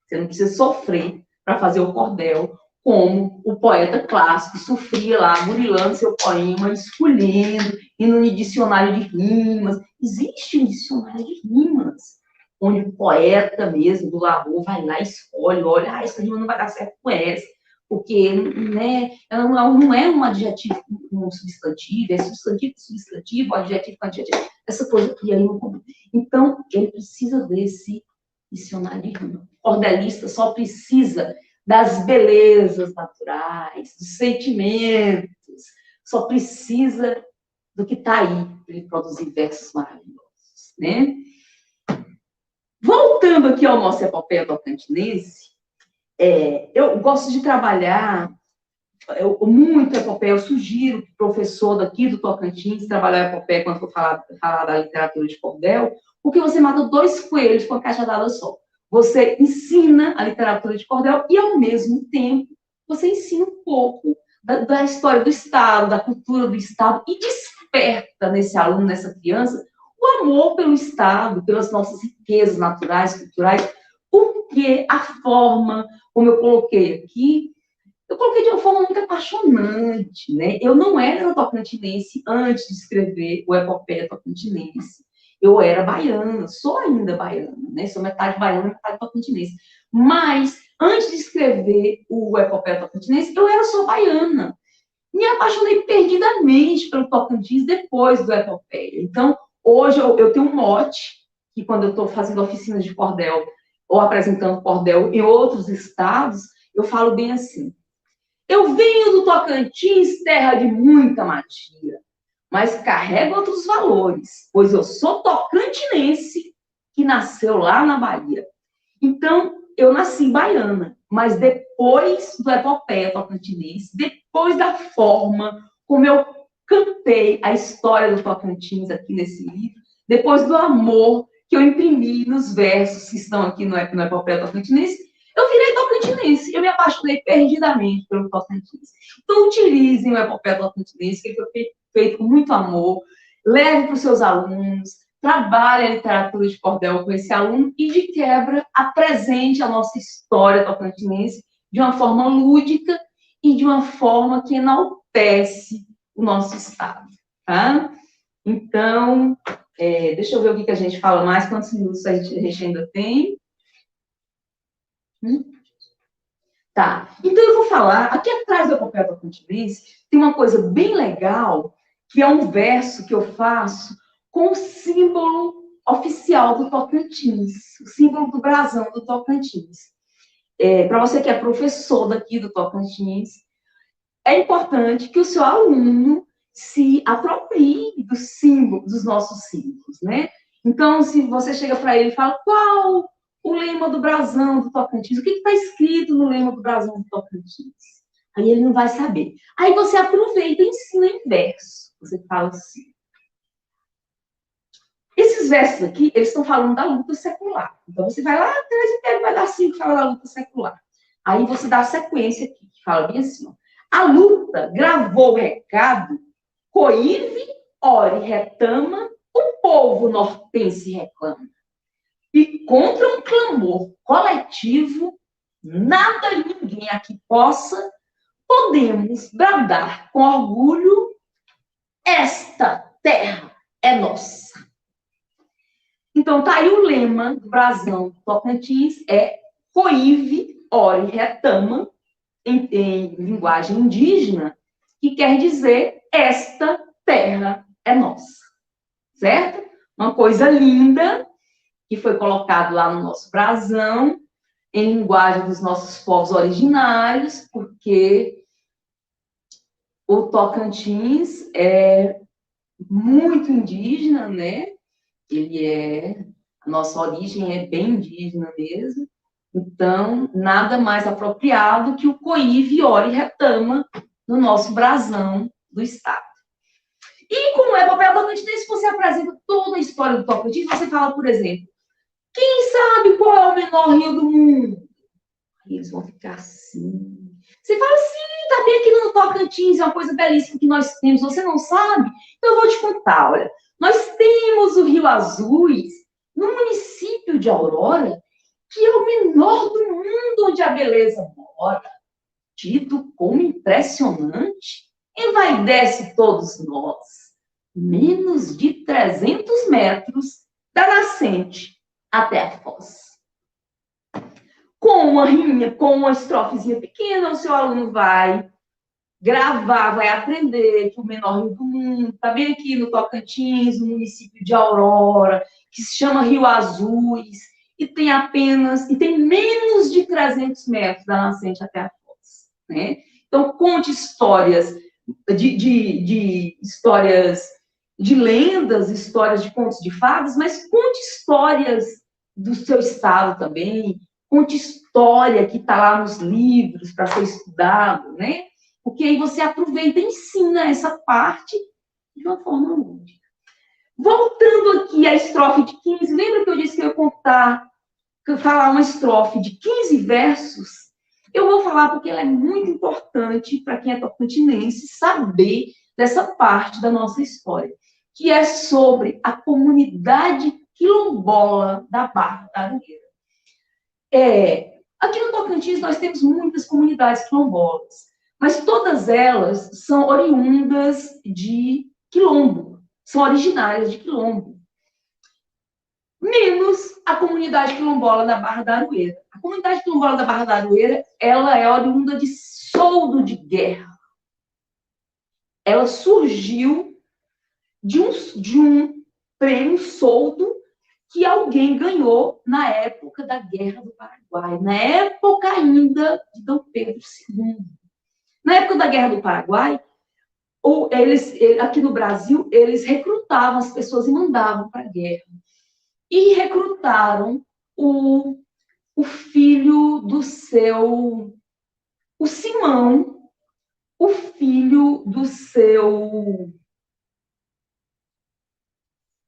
Você não precisa sofrer para fazer o cordel como o poeta clássico sofria lá, burilando seu poema, escolhendo, indo no dicionário de rimas. Existe um dicionário de rimas. onde o poeta mesmo, do labor, vai lá e escolhe, olha, essa rima não vai dar certo com essa, porque, né, ela não é um adjetivo com um substantivo, é substantivo com substantivo, adjetivo com adjetivo, essa coisa que aí não combina. Então, ele precisa desse dicionário de rima. O cordelista só precisa das belezas naturais, dos sentimentos, só precisa do que está aí para ele produzir versos maravilhosos, né? Voltando aqui ao nosso epopeia tocantinense, eu gosto de trabalhar muito epopeia. Eu sugiro que o professor daqui do Tocantins trabalhar epopeia quando for falar da literatura de cordel, porque você mata 2 coelhos com a cajadada só. Você ensina a literatura de cordel e, ao mesmo tempo, você ensina um pouco da história do Estado, da cultura do Estado, e desperta nesse aluno, nessa criança, o amor pelo Estado, pelas nossas riquezas naturais, culturais, porque a forma, como eu coloquei aqui, eu coloquei de uma forma muito apaixonante, né? Eu não era tocantinense antes de escrever o Epopeia Tocantinense. Eu era baiana, sou ainda baiana, né? Sou metade baiana, metade tocantinense. Mas, antes de escrever o Epopeia Tocantinense, eu era só baiana. Me apaixonei perdidamente pelo Tocantins depois do Epopeia. Então, hoje eu tenho um mote, que quando eu estou fazendo oficinas de cordel ou apresentando cordel em outros estados, eu falo bem assim: eu venho do Tocantins, terra de muita magia, mas carrego outros valores, pois eu sou tocantinense que nasceu lá na Bahia. Então, eu nasci baiana, mas depois do Epopeia Tocantinense, depois da forma como eu cantei a história do Tocantins aqui nesse livro, depois do amor que eu imprimi nos versos que estão aqui no Epopeia Tocantinense, eu virei tocantinense. Eu me apaixonei perdidamente pelo Tocantins. Então, utilizem o Epopeia Tocantinense, que foi feito com muito amor. Leve para os seus alunos. Trabalhe a literatura de cordel com esse aluno e, de quebra, apresente a nossa história tocantinense de uma forma lúdica e de uma forma que enaltece o nosso estado. Tá? Então, deixa eu ver o que a gente fala mais. Quantos minutos a gente ainda tem? Tá. Então, eu vou falar, aqui atrás do Epopeia Tocantinense, tem uma coisa bem legal, que é um verso que eu faço com o símbolo oficial do Tocantins, o símbolo do brasão do Tocantins. Para você que é professor daqui do Tocantins, é importante que o seu aluno se aproprie do símbolo, dos nossos símbolos, né? Então, se você chega para ele e fala, qual o lema do brasão do Tocantins? O que está escrito no lema do brasão do Tocantins? Aí ele não vai saber. Aí você aproveita e ensina em verso. Você fala assim. Esses versos aqui, eles estão falando da luta secular. Então, você vai lá atrás e pega, vai dar 5 fala da luta secular. Aí você dá a sequência aqui, que fala bem assim, ó. A luta gravou o recado, coíve, ore, retama, o povo nortense reclama. E contra um clamor coletivo, nada e ninguém aqui possa, podemos bradar com orgulho, esta terra é nossa. Então, tá aí o lema do brasão do Tocantins, coíve, ore, retama, em linguagem indígena, que quer dizer, esta terra é nossa. Certo? Uma coisa linda, que foi colocado lá no nosso brasão, em linguagem dos nossos povos originários, porque o Tocantins é muito indígena, né? A nossa origem é bem indígena mesmo. Então, nada mais apropriado que o coíve, ore e retama no nosso brasão do Estado. E como é papel tocantinense, você apresenta toda a história do Tocantins, você fala, por exemplo, quem sabe qual é o menor rio do mundo? Aí eles vão ficar assim. Você fala, sim, tá bem aqui no Tocantins, é uma coisa belíssima que nós temos, você não sabe? Então eu vou te contar, olha. Nós temos o Rio Azuis, no município de Aurora, que é o menor do mundo onde a beleza mora. Tido como impressionante, envaidece todos nós. Menos de 300 metros da nascente, até a foz. Com uma riminha, com uma estrofezinha pequena, o seu aluno vai gravar, vai aprender que o menor rio do mundo está bem aqui no Tocantins, no município de Aurora, que se chama Rio Azuis, e tem menos de 300 metros da nascente até a foz, né? Então, conte histórias histórias de lendas, histórias de contos de fadas, mas conte histórias do seu estado também, conte história que está lá nos livros para ser estudado, né? Porque aí você aproveita e ensina essa parte de uma forma lúdica. Voltando aqui à estrofe de 15, lembra que eu disse que eu ia falar uma estrofe de 15 versos? Eu vou falar porque ela é muito importante para quem é tocantinense saber dessa parte da nossa história, que é sobre a comunidade quilombola da Barra da Aroeira. Aqui no Tocantins nós temos muitas comunidades quilombolas, mas todas elas são oriundas de quilombo, são originárias de quilombo. Menos a comunidade quilombola da Barra da Aroeira. A comunidade quilombola da Barra da Aroeira, ela é oriunda de soldo de guerra. Ela surgiu de um prêmio soldo que alguém ganhou na época da Guerra do Paraguai, na época ainda de Dom Pedro II. Na época da Guerra do Paraguai, aqui no Brasil, eles recrutavam as pessoas e mandavam para a guerra. E recrutaram o filho do o Simão, o filho do seu...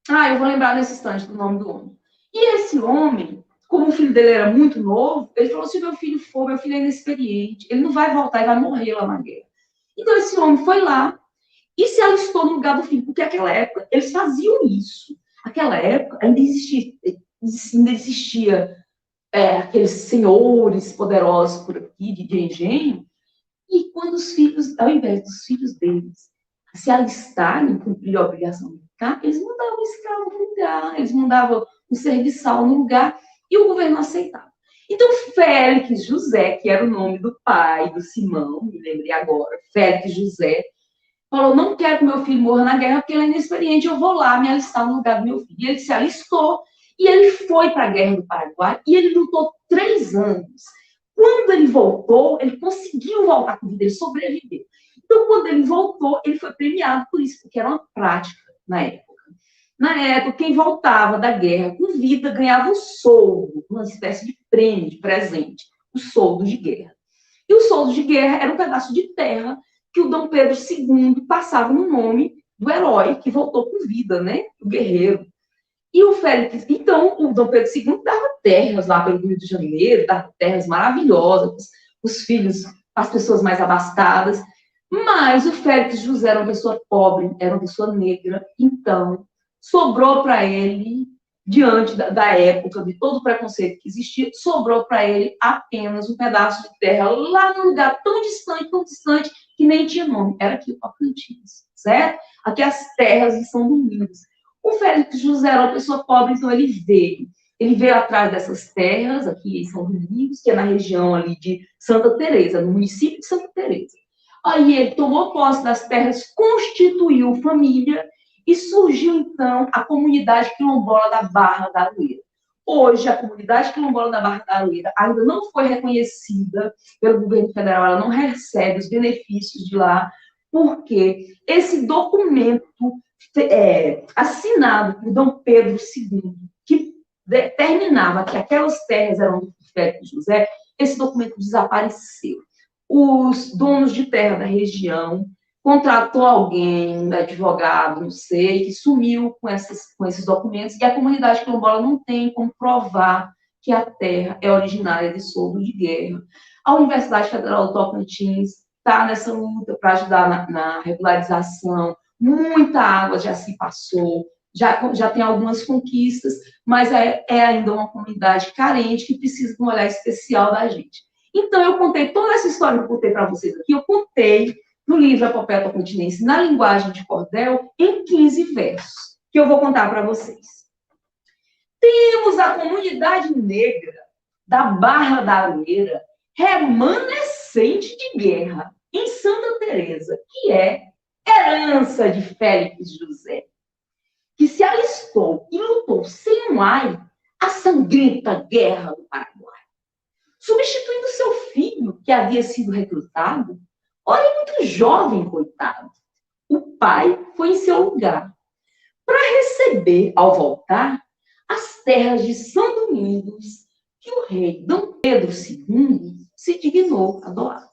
eu vou lembrar nesse instante do nome do homem. E esse homem, como o filho dele era muito novo, ele falou, se meu filho é inexperiente, ele não vai voltar, ele vai morrer lá na guerra. Então esse homem foi lá e se alistou no lugar do filho, porque naquela época eles faziam isso. Naquela época ainda existia aqueles senhores poderosos por aqui, de engenho, e quando os filhos, ao invés dos filhos deles se alistarem, cumprir a obrigação militar, eles mandavam um escravo no lugar, eles mandavam um serviçal no lugar, e o governo aceitava. Então, Félix José, que era o nome do pai do Simão, me lembrei agora, Félix José, falou, não quero que meu filho morra na guerra, porque ele é inexperiente, eu vou lá me alistar no lugar do meu filho. E ele se alistou, e ele foi para a Guerra do Paraguai, e ele lutou 3 anos. Quando ele voltou, ele conseguiu voltar com vida, ele sobreviveu. Então, quando ele voltou, ele foi premiado por isso, porque era uma prática na época. Na época, quem voltava da guerra com vida ganhava um soldo, uma espécie de prêmio, de presente, o soldo de guerra. E o soldo de guerra era um pedaço de terra que o Dom Pedro II passava no nome do herói que voltou com vida, né? O guerreiro. E o Félix, então, o Dom Pedro II dava terras lá pelo Rio de Janeiro, dava terras maravilhosas, os filhos, as pessoas mais abastadas, mas o Félix José era uma pessoa pobre, era uma pessoa negra, então sobrou para ele, diante da época, de todo o preconceito que existia, sobrou para ele apenas um pedaço de terra lá num lugar tão distante, que nem tinha nome, era aqui o Tocantins, certo? Aqui as terras de São Domingos. O Félix José era uma pessoa pobre, então ele veio atrás dessas terras, aqui em São Domingos, que é na região ali de Santa Teresa, no município de Santa Teresa. Aí ele tomou posse das terras, constituiu família, e surgiu, então, a comunidade quilombola da Barra da Aroeira. Hoje, a comunidade quilombola da Barra da Aroeira ainda não foi reconhecida pelo governo federal, ela não recebe os benefícios de lá, porque esse documento assinado por Dom Pedro II, que determinava que aquelas terras eram do Félix José, esse documento desapareceu. Os donos de terra da região contratou alguém, um advogado, não sei, que sumiu com esses documentos, e a comunidade quilombola não tem como provar que a terra é originária de soldo de guerra. A Universidade Federal do Tocantins está nessa luta para ajudar na regularização, muita água já se passou, já tem algumas conquistas, mas é ainda uma comunidade carente que precisa de um olhar especial da gente. Então, eu contei toda essa história que eu contei para vocês aqui, eu contei no livro Epopeia Tocantinense, na linguagem de cordel, em 15 versos, que eu vou contar para vocês. Temos a comunidade negra da Barra da Areira, remanescente de guerra, em Santa Teresa, que é herança de Félix José, que se alistou e lutou sem um ai a sangrenta Guerra do Paraguai, substituindo seu filho, que havia sido recrutado. Olha, muito jovem, coitado. O pai foi em seu lugar para receber, ao voltar, as terras de São Domingos, que o rei Dom Pedro II se dignou a doar.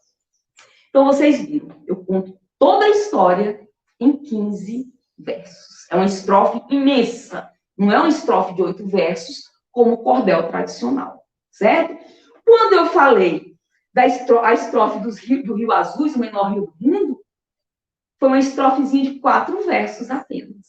Então, vocês viram, eu conto toda a história em 15 versos. É uma estrofe imensa, não é uma estrofe de 8 versos, como o cordel tradicional, certo? Quando eu falei da estrofe do Rio Azul, o menor rio do mundo, foi uma estrofezinha de 4 versos apenas.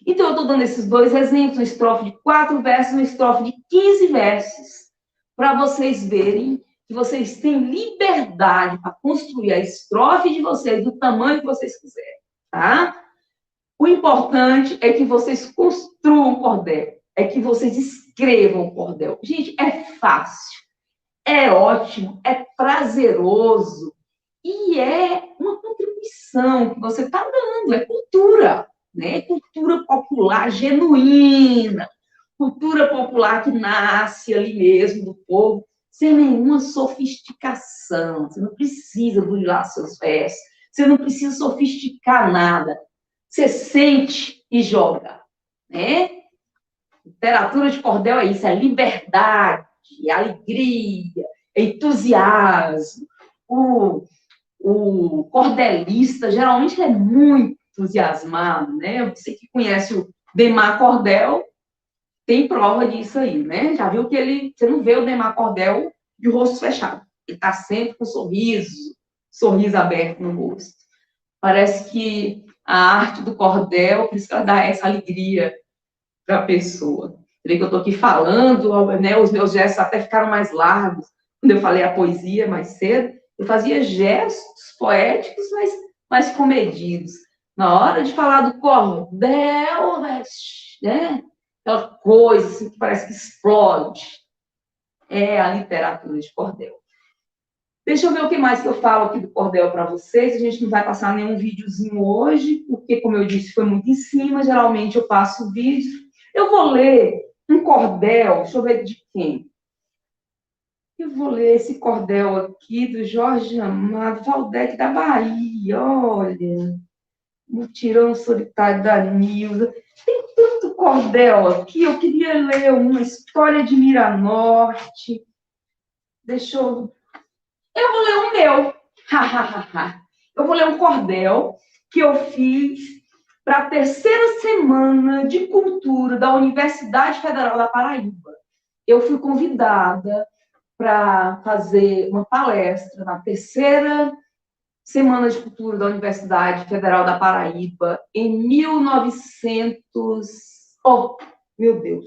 Então, eu estou dando esses 2 exemplos, uma estrofe de 4 versos, uma estrofe de 15 versos, para vocês verem que vocês têm liberdade para construir a estrofe de vocês do tamanho que vocês quiserem, tá? O importante é que vocês construam o cordel, é que vocês escrevam o cordel. Gente, é fácil, é ótimo, é prazeroso e é uma contribuição que você está dando, é cultura, né? Cultura popular genuína, cultura popular que nasce ali mesmo do povo, sem nenhuma sofisticação. Você não precisa burilar seus versos, você não precisa sofisticar nada. Você sente e joga, né? Literatura de cordel é isso, é liberdade, alegria, entusiasmo. O cordelista geralmente é muito entusiasmado, né? Você que conhece o Demar Cordel tem prova disso aí, né? Já viu que você não vê o Demar Cordel de rosto fechado. Ele está sempre com sorriso aberto no rosto. Parece que a arte do cordel precisa dar essa alegria para a pessoa. Creio que eu estou aqui falando, né? Os meus gestos até ficaram mais largos. Quando eu falei a poesia mais cedo, eu fazia gestos poéticos, mas mais comedidos. Na hora de falar do cordel, né? Aquela coisa assim, que parece que explode. É a literatura de cordel. Deixa eu ver o que mais que eu falo aqui do cordel para vocês. A gente não vai passar nenhum videozinho hoje, porque, como eu disse, foi muito em cima. Geralmente eu passo vídeo. Eu vou ler um cordel, deixa eu ver de quem. Eu vou ler esse cordel aqui do Jorge Amado Valdec da Bahia. Olha, Mutirão Solitário da Nilza. Tem tanto cordel aqui. Eu queria ler uma História de Miranorte. Deixa eu... Eu vou ler o meu. Eu vou ler um cordel que eu fiz para a terceira semana de cultura da Universidade Federal da Paraíba. Eu fui convidada para fazer uma palestra na terceira semana de cultura da Universidade Federal da Paraíba em 1900... Oh, meu Deus!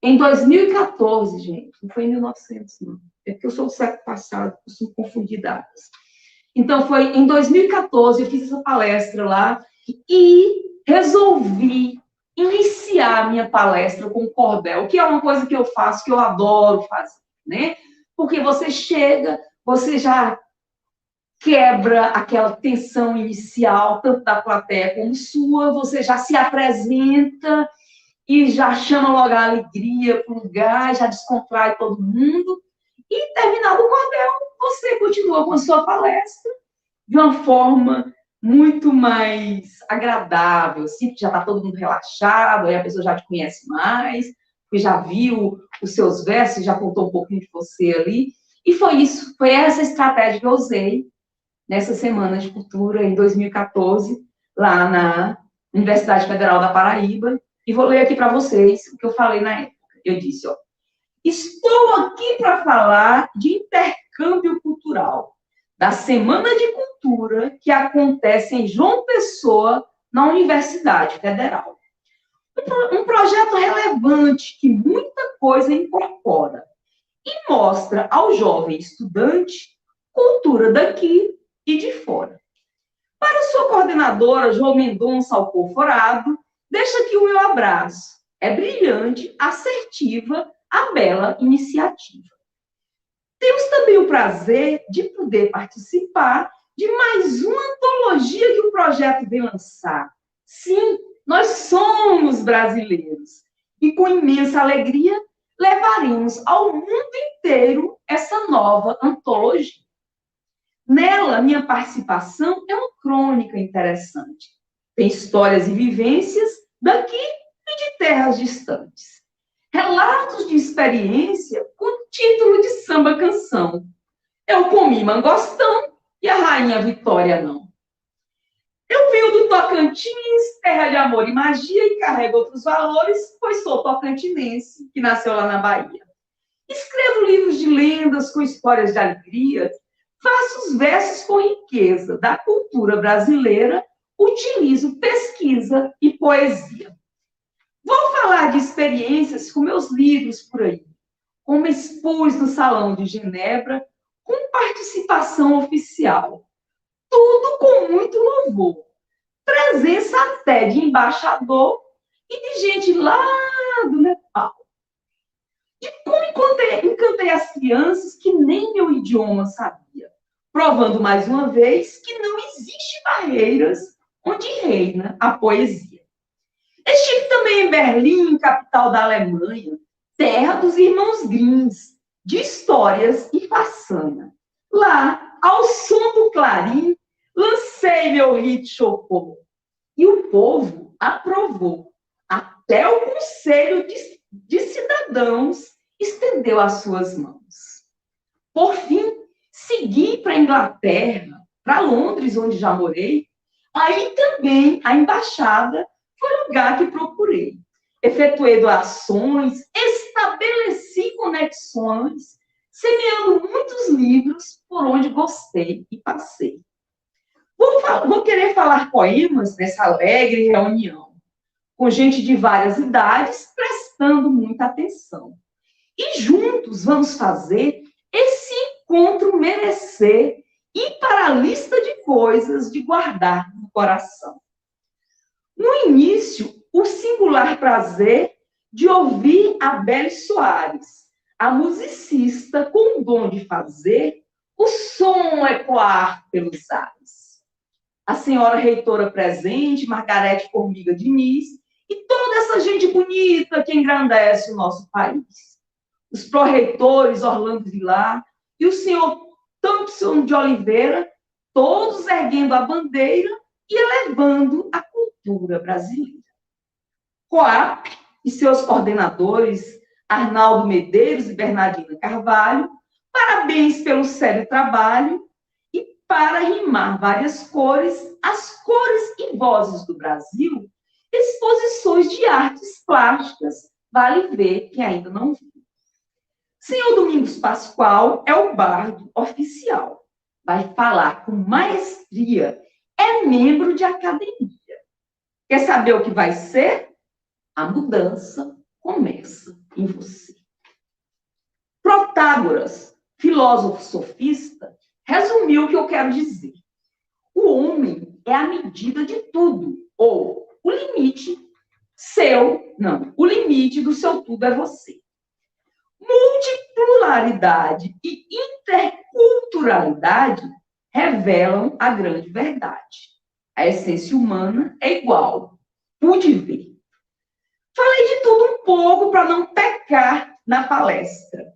Em 2014, gente. Não foi em 1900, não. É porque eu sou do século passado, costumo confundir datas. Então, foi em 2014, eu fiz essa palestra lá e resolvi iniciar minha palestra com cordel, que é uma coisa que eu faço, que eu adoro fazer, né? Porque você chega, você já quebra aquela tensão inicial, tanto da plateia como sua, você já se apresenta e já chama logo a alegria para o lugar, já descontrai todo mundo. E, terminado o cordel, você continua com a sua palestra de uma forma muito mais agradável, assim, porque já está todo mundo relaxado, aí a pessoa já te conhece mais, porque já viu os seus versos, já contou um pouquinho de você ali. E foi isso, foi essa estratégia que eu usei nessa Semana de Cultura, em 2014, lá na Universidade Federal da Paraíba. E vou ler aqui para vocês o que eu falei na época. Eu disse, ó, estou aqui para falar de intercâmbio cultural, da Semana de Cultura que acontece em João Pessoa, na Universidade Federal. Um projeto relevante que muita coisa incorpora e mostra ao jovem estudante cultura daqui e de fora. Para sua coordenadora, João Mendonça Alcoforado, deixa aqui o meu abraço É brilhante, assertiva, a bela iniciativa. Temos também o prazer de poder participar de mais uma antologia que o projeto vem lançar. Sim, nós somos brasileiros e com imensa alegria levaremos ao mundo inteiro essa nova antologia. Nela, minha participação é uma crônica interessante. Tem histórias e vivências daqui e de terras distantes. Relatos de experiência com título de samba-canção. Eu comi mangostão e a rainha Vitória não. Eu venho do Tocantins, terra de amor e magia, e carrego outros valores, pois sou tocantinense, que nasceu lá na Bahia. Escrevo livros de lendas com histórias de alegria, faço os versos com riqueza da cultura brasileira, utilizo pesquisa e poesia. Vou falar de experiências com meus livros por aí, como expus no Salão de Genebra, com participação oficial. Tudo com muito louvor. Presença até de embaixador e de gente lá do Nepal. De como encantei as crianças que nem meu idioma sabia, provando mais uma vez que não existe barreiras onde reina a poesia. Estive também em Berlim, capital da Alemanha, terra dos irmãos Grimms, de histórias e façanha. Lá, ao som do clarim, lancei meu hit Chopin. E o povo aprovou. Até o Conselho de Cidadãos estendeu as suas mãos. Por fim, segui para a Inglaterra, para Londres, onde já morei. Aí também a embaixada foi o lugar que procurei. Efetuei doações, estabeleci conexões, semeando muitos livros por onde gostei e passei. Vou querer falar poemas nessa alegre reunião, com gente de várias idades, prestando muita atenção. E juntos vamos fazer esse encontro merecer ir para a lista de coisas de guardar no coração. No início, o singular prazer de ouvir Abel Soares, a musicista com o dom de fazer o som ecoar pelos ares. A senhora reitora presente, Margarete Formiga Diniz, e toda essa gente bonita que engrandece o nosso país. Os pró-reitores Orlando Vilar e o senhor Thompson de Oliveira, todos erguendo a bandeira e elevando a cultura brasileira. Coap e seus coordenadores, Arnaldo Medeiros e Bernardina Carvalho, parabéns pelo sério trabalho e para rimar várias cores, as cores e vozes do Brasil, exposições de artes plásticas, vale ver quem ainda não viu. Senhor Domingos Pascoal é o bardo oficial, vai falar com maestria, é membro de academia. Quer saber o que vai ser? A mudança começa em você. Protágoras, filósofo sofista, resumiu o que eu quero dizer. O homem é a medida de tudo, ou o limite o limite do seu tudo é você. Multipluralidade e interculturalidade revelam a grande verdade. A essência humana é igual. Pude ver. Falei de tudo um pouco para não pecar na palestra,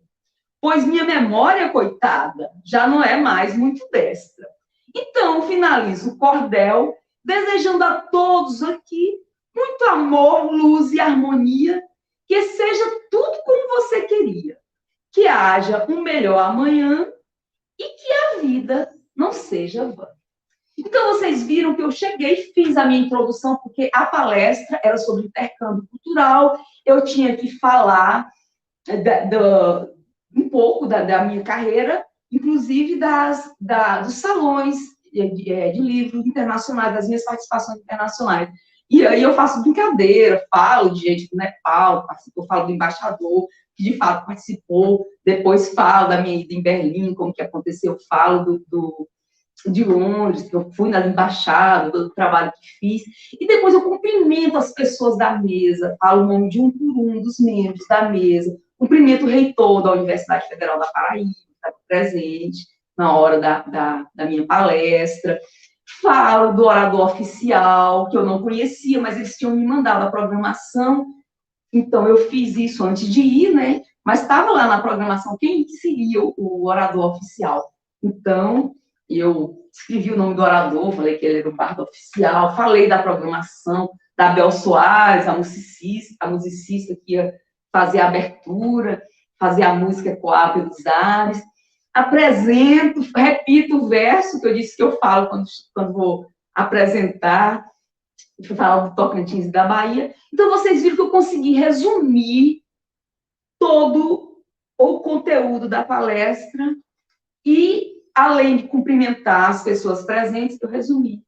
pois minha memória, coitada, já não é mais muito destra. Então, finalizo o cordel, desejando a todos aqui muito amor, luz e harmonia, que seja tudo como você queria, que haja um melhor amanhã e que a vida não seja vã. Então, vocês viram que eu cheguei, fiz a minha introdução, porque a palestra era sobre intercâmbio cultural, eu tinha que falar um pouco da minha carreira, inclusive dos salões de livros internacionais, das minhas participações internacionais. E aí eu faço brincadeira, falo de gente do Nepal, eu falo do embaixador, que de fato participou, depois falo da minha ida em Berlim, como que aconteceu, falo de Londres, que eu fui na embaixada, do trabalho que fiz, e depois eu cumprimento as pessoas da mesa, falo o nome de um por um dos membros da mesa, cumprimento o reitor da Universidade Federal da Paraíba, que estava presente na hora da minha palestra, falo do orador oficial, que eu não conhecia, mas eles tinham me mandado a programação, então eu fiz isso antes de ir, né? Mas estava lá na programação quem seria o orador oficial. Então, eu escrevi o nome do orador, falei que ele era o bardo oficial, falei da programação, da Bel Soares, a musicista que ia fazer a abertura, fazer a música Ecoar pelos Ares. Apresento, repito o verso que eu disse que eu falo quando vou apresentar, falar do Tocantins e da Bahia. Então, vocês viram que eu consegui resumir todo o conteúdo da palestra e, além de cumprimentar as pessoas presentes, eu resumi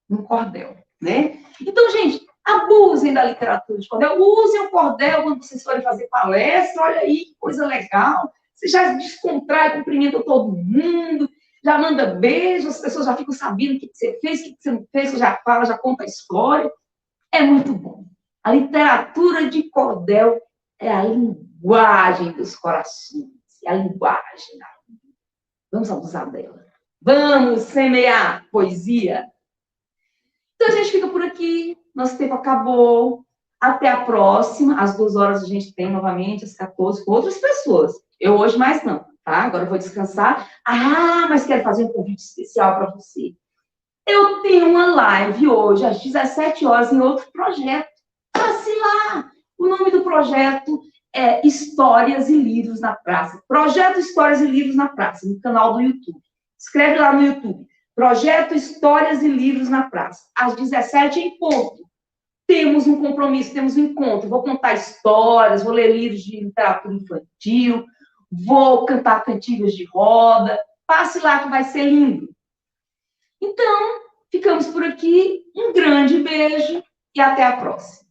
no cordel, né? Então, gente, abusem da literatura de cordel, usem o cordel quando vocês forem fazer palestra, olha aí que coisa legal, você já descontrai, cumprimenta todo mundo, já manda beijo, as pessoas já ficam sabendo o que você fez, o que você não fez, você já fala, já conta a história, é muito bom. A literatura de cordel é a linguagem dos corações, é a linguagem da vida. Vamos abusar dela. Vamos semear poesia. Então, a gente fica por aqui. Nosso tempo acabou. Até a próxima. Às 2 horas a gente tem novamente, às 14, com outras pessoas. Eu hoje mais não, tá? Agora eu vou descansar. Ah, mas quero fazer um convite especial para você. Eu tenho uma live hoje, às 17 horas, em outro projeto. Passe lá. O nome do projeto é Histórias e Livros na Praça. Projeto Histórias e Livros na Praça, no canal do YouTube. Escreve lá no YouTube. Projeto Histórias e Livros na Praça. Às 17 em ponto. Temos um compromisso, temos um encontro. Vou contar histórias, vou ler livros de literatura infantil, vou cantar cantigas de roda. Passe lá que vai ser lindo. Então, ficamos por aqui. Um grande beijo e até a próxima.